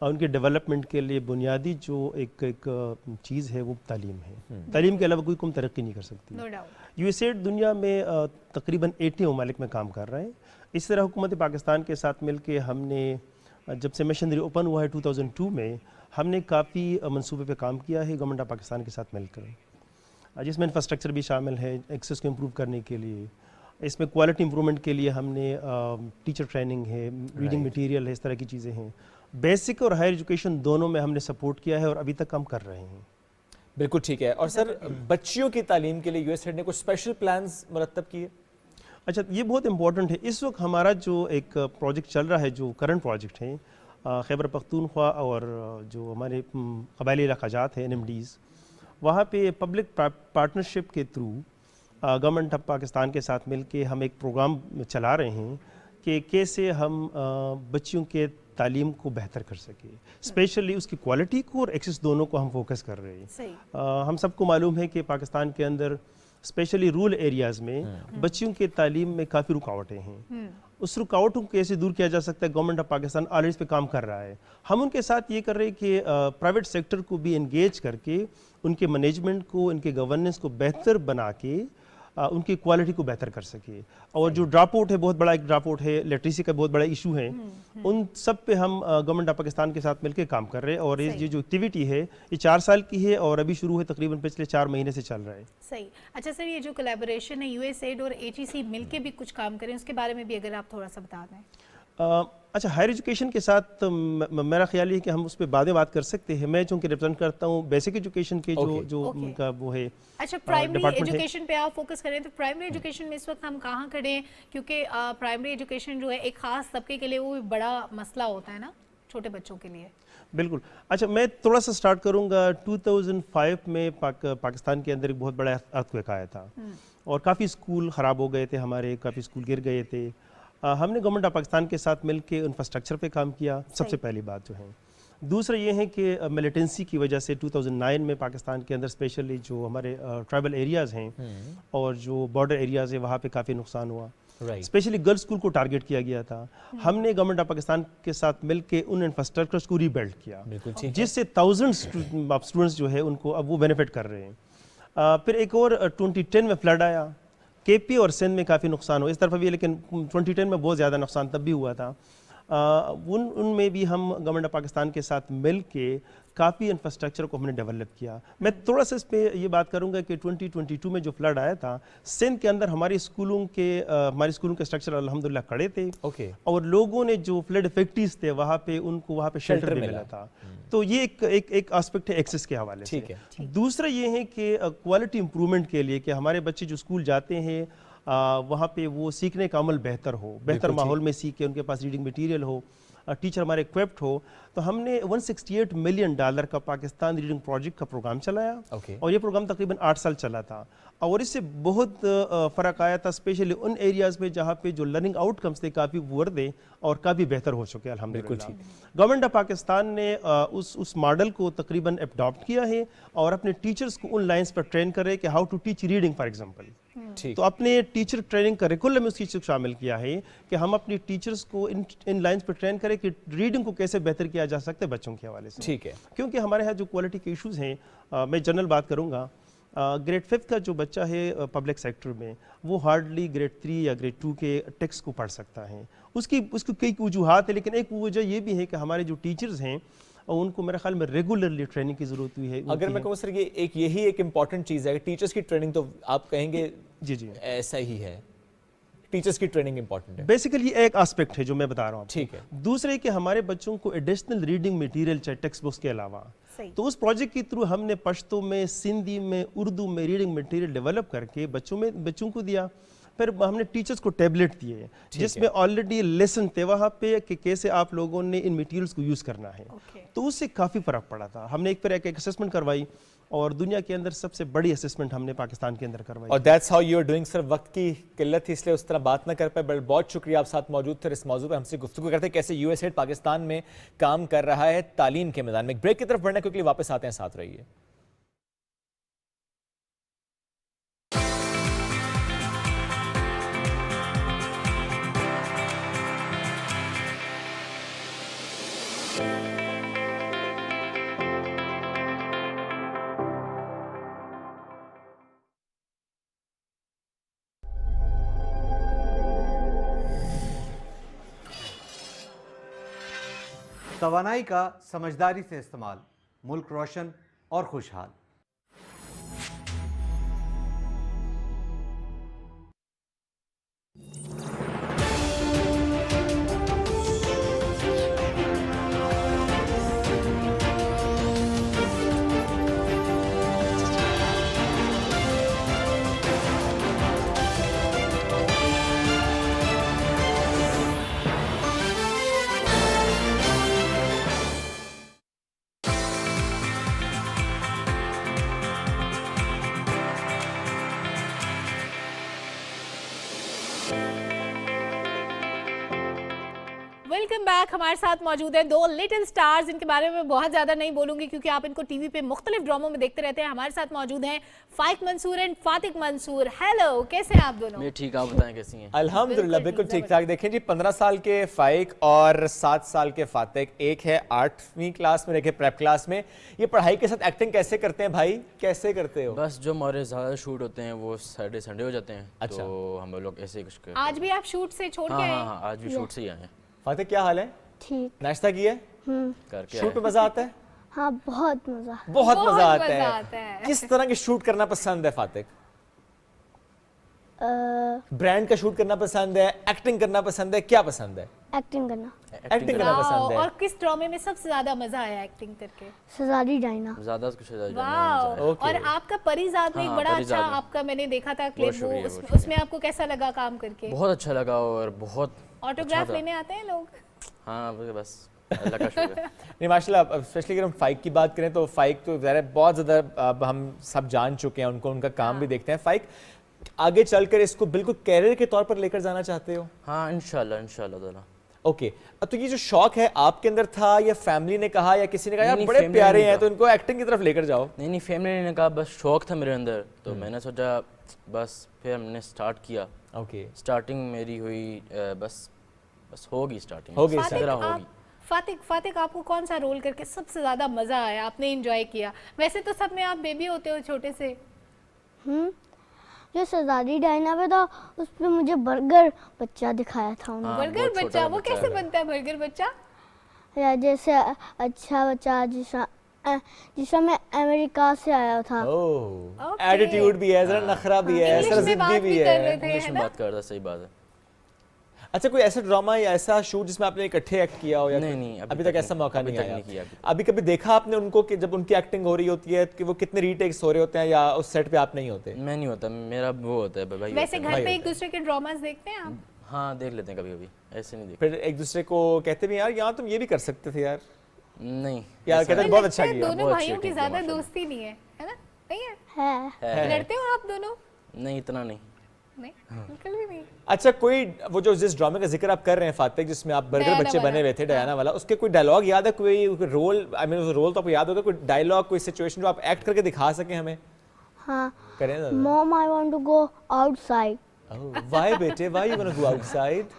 ان کے development کے لیے بنیادی جو ایک چیز ہے وہ تعلیم ہے. تعلیم کے علاوہ کوئی قوم ترقی نہیں کر سکتی. USAID دنیا میں تقریباً 80 ممالک میں کام کر رہے ہیں. اس طرح حکومت پاکستان کے ساتھ مل کے ہم نے جب سے مشنری اوپن ہوا ہے 2002 میں ہم نے کافی منصوبے پہ کام کیا ہے گورنمنٹ آف پاکستان کے ساتھ مل کر, جس میں انفراسٹرکچر بھی شامل ہے ایکسیس کو امپروو کرنے کے لیے. اس میں کوالٹی امپرومنٹ کے لیے ہم نے ٹیچر ٹریننگ ہے, ریڈنگ مٹیریل ہے, اس طرح کی چیزیں ہیں. بیسک اور ہائر ایجوکیشن دونوں میں ہم نے سپورٹ کیا ہے اور ابھی تک ہم کر رہے ہیں. بالکل ٹھیک ہے. اور سر بچیوں کی تعلیم کے لیے USAID نے کچھ اسپیشل پلانز مرتب کیے؟ اچھا, یہ بہت امپورٹنٹ ہے. اس وقت ہمارا جو ایک پروجیکٹ چل رہا ہے, جو کرنٹ پروجیکٹ ہے, خیبر پختونخوا اور جو ہمارے قبائلی علاقہ جات ہیں NMDs, وہاں پہ پبلک پارٹنرشپ کے تھرو گورنمنٹ آف پاکستان کے ساتھ مل کے ہم ایک پروگرام چلا رہے ہیں کہ کیسے ہم بچیوں کے تعلیم کو بہتر کر سکیں, اسپیشلی اس کی کوالٹی کو اور ایکسیس دونوں کو ہم فوکس کر رہے ہیں. ہم سب کو معلوم ہے کہ پاکستان کے اندر اسپیشلی رورل ایریاز میں بچیوں کے تعلیم میں کافی رکاوٹیں ہیں. اس رکاوٹوں کو کیسے دور کیا جا سکتا ہے, گورنمنٹ آف پاکستان آلریڈی اس پہ کام کر رہا ہے. ہم ان کے ساتھ یہ کر رہے ہیں کہ پرائیویٹ سیکٹر کو بھی انگیج کر کے ان کے مینجمنٹ کو, ان کے گورننس کو بہتر بنا کے ان کی کوالٹی کو بہتر کر سکے. اور جو ڈراپ آؤٹ ہے, بہت بڑا ایک ڈراپ آؤٹ ہے, لٹریسی کا بہت بڑا ایشو ہے, ان سب پہ ہم گورنمنٹ آف پاکستان کے ساتھ مل کے کام کر رہے ہیں. اور یہ جو ایکٹیویٹی ہے یہ 4 سال کی ہے اور ابھی شروع ہے, تقریباً پچھلے 4 مہینے سے چل رہا ہے. صحیح. اچھا سر, یہ جو کولیبوریشن ہے USAID اور HEC مل کے بھی کچھ کام کریں, اس کے بارے میں بھی اگر آپ تھوڑا سا بتا دیں. اچھا, ہائر ایجوکیشن کے ساتھ میرا خیال ہے کہ ہم اس پہ بعد میں بات کر سکتے ہیں. میں چونکہ ریپرزینٹ کرتا ہوں بیسک ایجوکیشن کے جو ان کا وہ ہے. اچھا, پرائمری ایجوکیشن پہ آپ فوکس کریں تو پرائمری ایجوکیشن میں اس وقت ہم کہاں کھڑے ہیں, کیونکہ پرائمری ایجوکیشن جو ہے ایک خاص طبقے کے لیے وہ بڑا مسئلہ ہوتا ہے نا, چھوٹے بچوں کے لیے. بالکل. اچھا, میں تھوڑا سا سٹارٹ کروں گا. 2005 میں پاکستان کے اندر ایک بہت بڑا ارتھکویک آیا تھا اور کافی اسکول خراب ہو گئے تھے ہمارے, کافی اسکول گر گئے تھے. ہم نے گورنمنٹ آف پاکستان کے ساتھ مل کے انفراسٹرکچر پہ کام کیا, سب سے پہلی بات جو ہے. دوسرا یہ ہے کہ ملیٹنسی کی وجہ سے 2009 میں پاکستان کے اندر اسپیشلی جو ہمارے ٹرائبل ایریاز ہیں اور جو بارڈر ایریاز ہیں وہاں پہ کافی نقصان ہوا. اسپیشلی گرلز اسکول کو ٹارگیٹ کیا گیا تھا. ہم نے گورنمنٹ آف پاکستان کے ساتھ مل کے ان انفراسٹرکچرز کو ری بلڈ کیا, جس سے 1000 اسٹوڈنٹس جو ہے ان کو اب وہ بینیفٹ کر رہے ہیں. پھر ایک اور 2010 میں فلڈ آیا, KP اور سندھ میں کافی نقصان ہوا, اس طرف بھی, لیکن 2010 میں بہت زیادہ نقصان تب بھی ہوا تھا. ان میں بھی ہم گورنمنٹ آف پاکستان کے ساتھ مل کے کافی انفراسٹرکچر کو ہم نے ڈیولپ کیا. میں تھوڑا سا اس پہ یہ بات کروں گا کہ 2022 میں جو فلڈ آیا تھا سندھ کے اندر ہمارے اسکولوں کے اسٹرکچر الحمدللہ کھڑے تھے, اور لوگوں نے جو فلڈ افیکٹیز تھے وہاں پہ ان کو وہاں پہ شیلٹر بھی ملا تھا. تو یہ ایک آسپیکٹ ہے ایکسیس کے حوالے سے. دوسرا یہ ہے کہ کوالٹی امپرومنٹ کے لیے کہ ہمارے بچے جو اسکول جاتے ہیں وہاں پہ وہ سیکھنے کا عمل بہتر ہو, بہتر ماحول میں سیکھے, ان کے پاس ریڈنگ مٹیریل ہو, ٹیچر ہمارے اکوپڈ ہو. تو ہم نے $168 ملین کا پاکستان ریڈنگ پروجیکٹ کا پروگرام چلایا, اور یہ پروگرام تقریباً 8 سال چلا تھا. اور اس سے بہت فرق آیا تھا, اسپیشلی ان ایریاز میں جہاں پہ جو لرننگ آؤٹ کمس تھے کافی پور تھے اور کافی بہتر ہو چکے الحمدللہ. گورنمنٹ آف پاکستان نے اس ماڈل کو تقریباً اڈاپٹ کیا ہے اور اپنے ٹیچرز کو ان لائنز پر ٹرین کر رہے کہ how to teach reading for example. تو اپنے ٹیچر ٹریننگ کریکولم میں اس چیز کو شامل کیا ہے کہ ہم اپنی ٹیچرز کو ان لائنز پر ٹرین کریں کہ ریڈنگ کو کیسے بہتر کیا جا سکتا ہے بچوں کے حوالے سے. ٹھیک ہے, کیونکہ ہمارے یہاں جو کوالٹی کے ایشوز ہیں, میں جنرل بات کروں گا, گریڈ 5 کا جو بچہ ہے پبلک سیکٹر میں وہ ہارڈلی گریڈ 3 یا گریڈ 2 کے ٹیکسٹ کو پڑھ سکتا ہے. اس کی کئی وجوہات ہیں, لیکن ایک وجہ یہ بھی ہے کہ ہمارے جو ٹیچرز ہیں ان کو میرے خیال میں ریگولرلی ٹریننگ کی ضرورت ہوئی ہے. اگر میں کہوں سر یہی ایک امپورٹنٹ چیز ہے کہ ٹیچرز کی ٹریننگ, تو آپ کہیں گے جی ایسا ہی ہے, ٹیچرز کی ٹریننگ امپورٹنٹ ہے. بیسیکلی ایک آسپیکٹ ہے جو میں بتا رہا ہوں. ٹھیک ہے. دوسرے کہ ہمارے بچوں کو ایڈیشنل ریڈنگ مٹیریل چاہے ٹیکسٹ بکس کے علاوہ, تو اس پروجیکٹ کے تھرو ہم نے پشتو میں, سندھی میں, اردو میں ریڈنگ مٹیریل ڈیولپ کر کے بچوں کو دیا. پھر ہم نے ٹیچرز کو ٹیبلٹ دیے جس میں آلریڈی لیسن تھے وہاں پہ کہ کیسے آپ لوگوں نے ان مٹیریلز کو یوز کرنا ہے. تو اس سے کافی فرق پڑا تھا. ہم نے ایک اسیسمنٹ کروائی اور دنیا کے اندر سب سے بڑی اسیسمنٹ ہم نے پاکستان کے اندر کروائی. اور that's how you are doing. Sir وقت کی قلت تھی اس لیے اس طرح بات نہ کر پائے, بٹ بہت شکریہ آپ ساتھ موجود تھے. اس موضوع پہ ہم سے گفتگو کرتے ہیں کیسے USAID پاکستان میں کام کر رہا ہے تعلیم کے میدان میں. ایک بریک کی طرف بڑھنے کے لیے واپس آتے ہیں, ساتھ رہیے. توانائی کا سمجھداری سے استعمال، ملک روشن اور خوشحال۔ Welcome back. ہمارے ساتھ موجود ہیں دو لٹل سٹارز. ان کے بارے میں بہت زیادہ نہیں بولوں گی کیونکہ آپ ان کو ٹی وی پہ مختلف ڈراموں میں دیکھتے رہتے ہیں. ہمارے ساتھ موجود ہیں فائق منصور اینڈ فاتق منصور. ہیلو، کیسے ہیں آپ دونوں؟ میں ٹھیک، آپ بتائیں کیسی ہیں؟ الحمدللہ بالکل ٹھیک ٹھاک. دیکھیں جی 15 سال کے فائق اور 7 سال کے فاتق، ایک ہے 8ویں کلاس میں، ایک ہے پریپ کلاس میں. یہ پڑھائی کے ساتھ ایکٹنگ کیسے کرتے ہیں بھائی؟ کیسے کرتے ہو؟ بس جو ہمارے زیادہ شوٹ ہوتے ہیں وہ سیٹرڈے سنڈے ہو جاتے ہیں. اچھا، تو ہم لوگ ایسے کچھ کرتے ہیں. آج بھی آپ شوٹ سے چھوڑ کے آئے ہیں؟ ہاں آج بھی شوٹ سے ہی آئے ہیں. فاتق کیا حال ہے؟ ٹھیک. ناشتہ کیا ہے؟ کر کے شوٹ میں مزہ آتا ہے؟ ہاں بہت مزہ. بہت مزہ آتا ہے. کس طرح کی شوٹ کرنا پسند ہے فاتق؟ برانڈ کا شوٹ کرنا پسند ہے، ایکٹنگ کرنا پسند ہے، کیا پسند ہے؟ ایکٹنگ کرنا. ایکٹنگ کرنا پسند ہے. اور کس ڈرامے میں سب سے زیادہ مزہ آیا ایکٹنگ کر کے؟ شہزادی ڈائنا. زیادہ کچھ واو. اور آپ کا پری زاد میں ایک بڑا اچھا آپ کا میں نے دیکھا تھا کلپ، وہ اس میں آپ کو کیسا لگا کام کر کے؟ بہت اچھا لگا اور بہت آٹوگراف لینے آتے ہیں لوگ؟ ہاں بس اللہ کا شکر. نہیں ماشاءاللہ، اسپیشلی اگر ہم فائق کی بات کریں تو فائق تو ظاہر ہے بہت زیادہ اب ہم سب جان چکے ہیں ان کو، ان کا کام بھی دیکھتے ہیں. فائق آگے چل کر اس کو بالکل کیریئر کے طور پر لے کر جانا چاہتے ہو؟ ہاں انشاءاللہ تعالیٰ. اوکے، تو یہ جو شوق ہے آپ کے اندر تھا یا فیملی نے کہا یا کسی نے کہا یار بڑے پیارے ہیں تو ان کو ایکٹنگ کی طرف لے کر جاؤ؟ نہیں فیملی نے کہا، بس شوق تھا میرے اندر تو میں نے سوچا بس پھر ہم نے سٹارٹ کیا. اوکے، سٹارٹنگ میری ہوئی بس ہوگی سٹارٹنگ ہوگی. فاتق آپ کو کون سا رول کر کے سب سے زیادہ مزہ آیا، آپ نے انجوائے کیا؟ ویسے تو سب میں آپ بیبی ہوتے ہو چھوٹے سے. جو شہزادی ڈائنا پہ تھا اس پہ مجھے برگر بچہ دکھایا تھا انہوں نے. برگر بچہ؟ وہ کیسے بنتا ہے برگر بچہ؟ جیسے اچھا بچہ جس میں امریکہ سے آیا تھا. ایٹیٹیوڈ بھی ہے، ذرا نخرہ بھی ہے، ذرا ضدی بھی ہے. انگلش میں بات کرتا، صحیح بات ہے. اچھا، کوئی ایسا ڈرامہ یا ایسا شوٹ جس میں آپ نے اکٹھے ایکٹ کیا ہو؟ یا نہیں ابھی تک ایسا موقع نہیں آیا. ابھی کبھی دیکھا آپ نے ان کو کہ جب ان کی ایکٹنگ ہو رہی ہوتی ہے کہ وہ کتنے ری ٹیکس ہو رہے ہوتے ہیں یا اس سیٹ پہ آپ نہیں ہوتے؟ میں نہیں ہوتا، میرا وہ ہوتا ہے بھائی. ویسے گھر پہ ایک دوسرے کے ڈراماز دیکھتے ہیں آپ؟ ہاں دیکھ لیتے ہیں کبھی کبھی، ایسے نہیں دیکھتے. پھر ایک دوسرے کو کہتے بھی یار یہاں تم یہ بھی کر سکتے تھے یار؟ نہیں یار کہتے ہیں بہت اچھا کیا. دونوں بھائیوں کی زیادہ دوستی نہیں ہے نا؟ نہیں ہے؟ لڑتے ہو آپ دونوں؟ نہیں اتنا نہیں. بالکل بھی نہیں. اچھا، کوئی وہ جو جس ڈرامے کا ذکر آپ کر رہے ہیں فاتق جس میں آپ برگر بچے بنے ہوئے تھے، ڈیانا والا، اس کے کوئی ڈائلاگ یاد ہے؟ کوئی رول، آئی مین رول تو آپ کو یاد ہوگا، کوئی ڈائلاگ، کوئی سچویشن جو آپ ایکٹ کر کے دکھا سکیں ہمیں؟ ہاں. کریں نا. Mom, I want to go outside. Why بیٹے؟ Why you wanna go outside?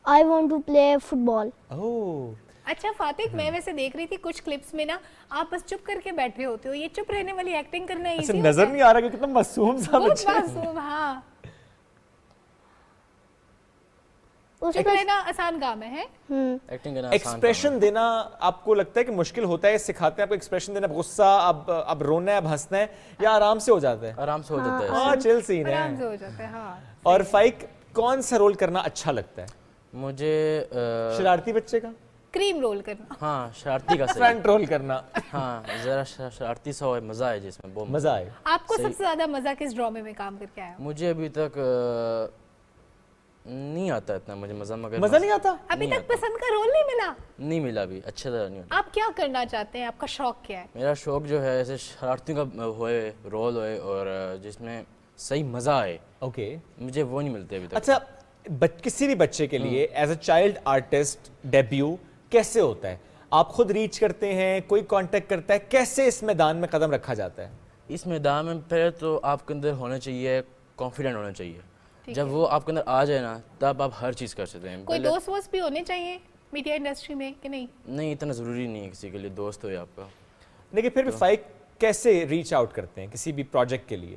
I want to play football. Oh. اچھا فاتق، میں ویسے دیکھ رہی تھی کچھ کلپس میں نا آپ بس چپ کر کے بیٹھے ہوتے ہو. یہ چپ رہنے والی ایکٹنگ کرنا ایزی ہوتا ہے؟ نظر نہیں آ رہا کہ کتنا معصوم سا بچہ ہے. بہت معصوم. ہاں، چپ رہنا آسان کام ہے. ایکسپریشن دینا آپ کو لگتا ہے کہ مشکل ہوتا ہے؟ سکھاتے ہیں آپ کو ایکسپریشن دینا؟ غصہ، اب رونا ہے، اب ہنسنا ہے، یا آرام سے ہو جاتا ہے؟ آرام سے ہو جاتا ہے. ہاں چل سین ہے، آرام سے ہو جاتا ہے. ہاں. اور فائق کون سا رول کرنا اچھا لگتا ہے؟ مجھے شرارتی بچے کا؟ کریم رول کرنا. ہاں شرارتی کا. فرنٹ رول کرنا. ہاں ذرا شرارتی سا مزہ ہے جس میں، بہت مزہ آئے. آپ کو سب سے زیادہ مزہ کس ڈرامے میں کام کر کے آیا؟ مجھے ابھی تک نہیں آتا اتنا مجھے مزہ. مگر مزہ نہیں آتا ابھی تک؟ پسند کا رول نہیں ملا؟ نہیں ملا ابھی، اچھا طرح نہیں ملا. آپ کیا کرنا چاہتے ہیں؟ آپ کا شوق کیا ہے؟ میرا شوق جو ہے ایسے شرارتیوں کا ہوئے، رول ہوئے اور جس میں صحیح مزہ آئے. اوکے، مجھے وہ نہیں ملتے ابھی تک. اچھا، کسی بھی بچے کے لیے as a child artist debut کیسے ہوتا ہے؟ آپ خود ریچ کرتے ہیں، کوئی کانٹیکٹ کرتا ہے؟ کیسے اس میدان میں قدم رکھا جاتا ہے؟ اس میدان میں پہلے تو آپ کے اندر ہونا چاہیے، کانفیڈنٹ ہونا چاہیے. جب وہ آپ کے اندر آ جائے نا تب آپ ہر چیز کر سکتے ہیں. کوئی دوست ووست بھی ہونے چاہیے میڈیا انڈسٹری میں کہ نہیں؟ نہیں اتنا ضروری نہیں ہے کسی کے لیے دوست ہوئے آپ کا. لیکن پھر بھی فائق کیسے ریچ آؤٹ کرتے ہیں کسی بھی پروجیکٹ کے لیے؟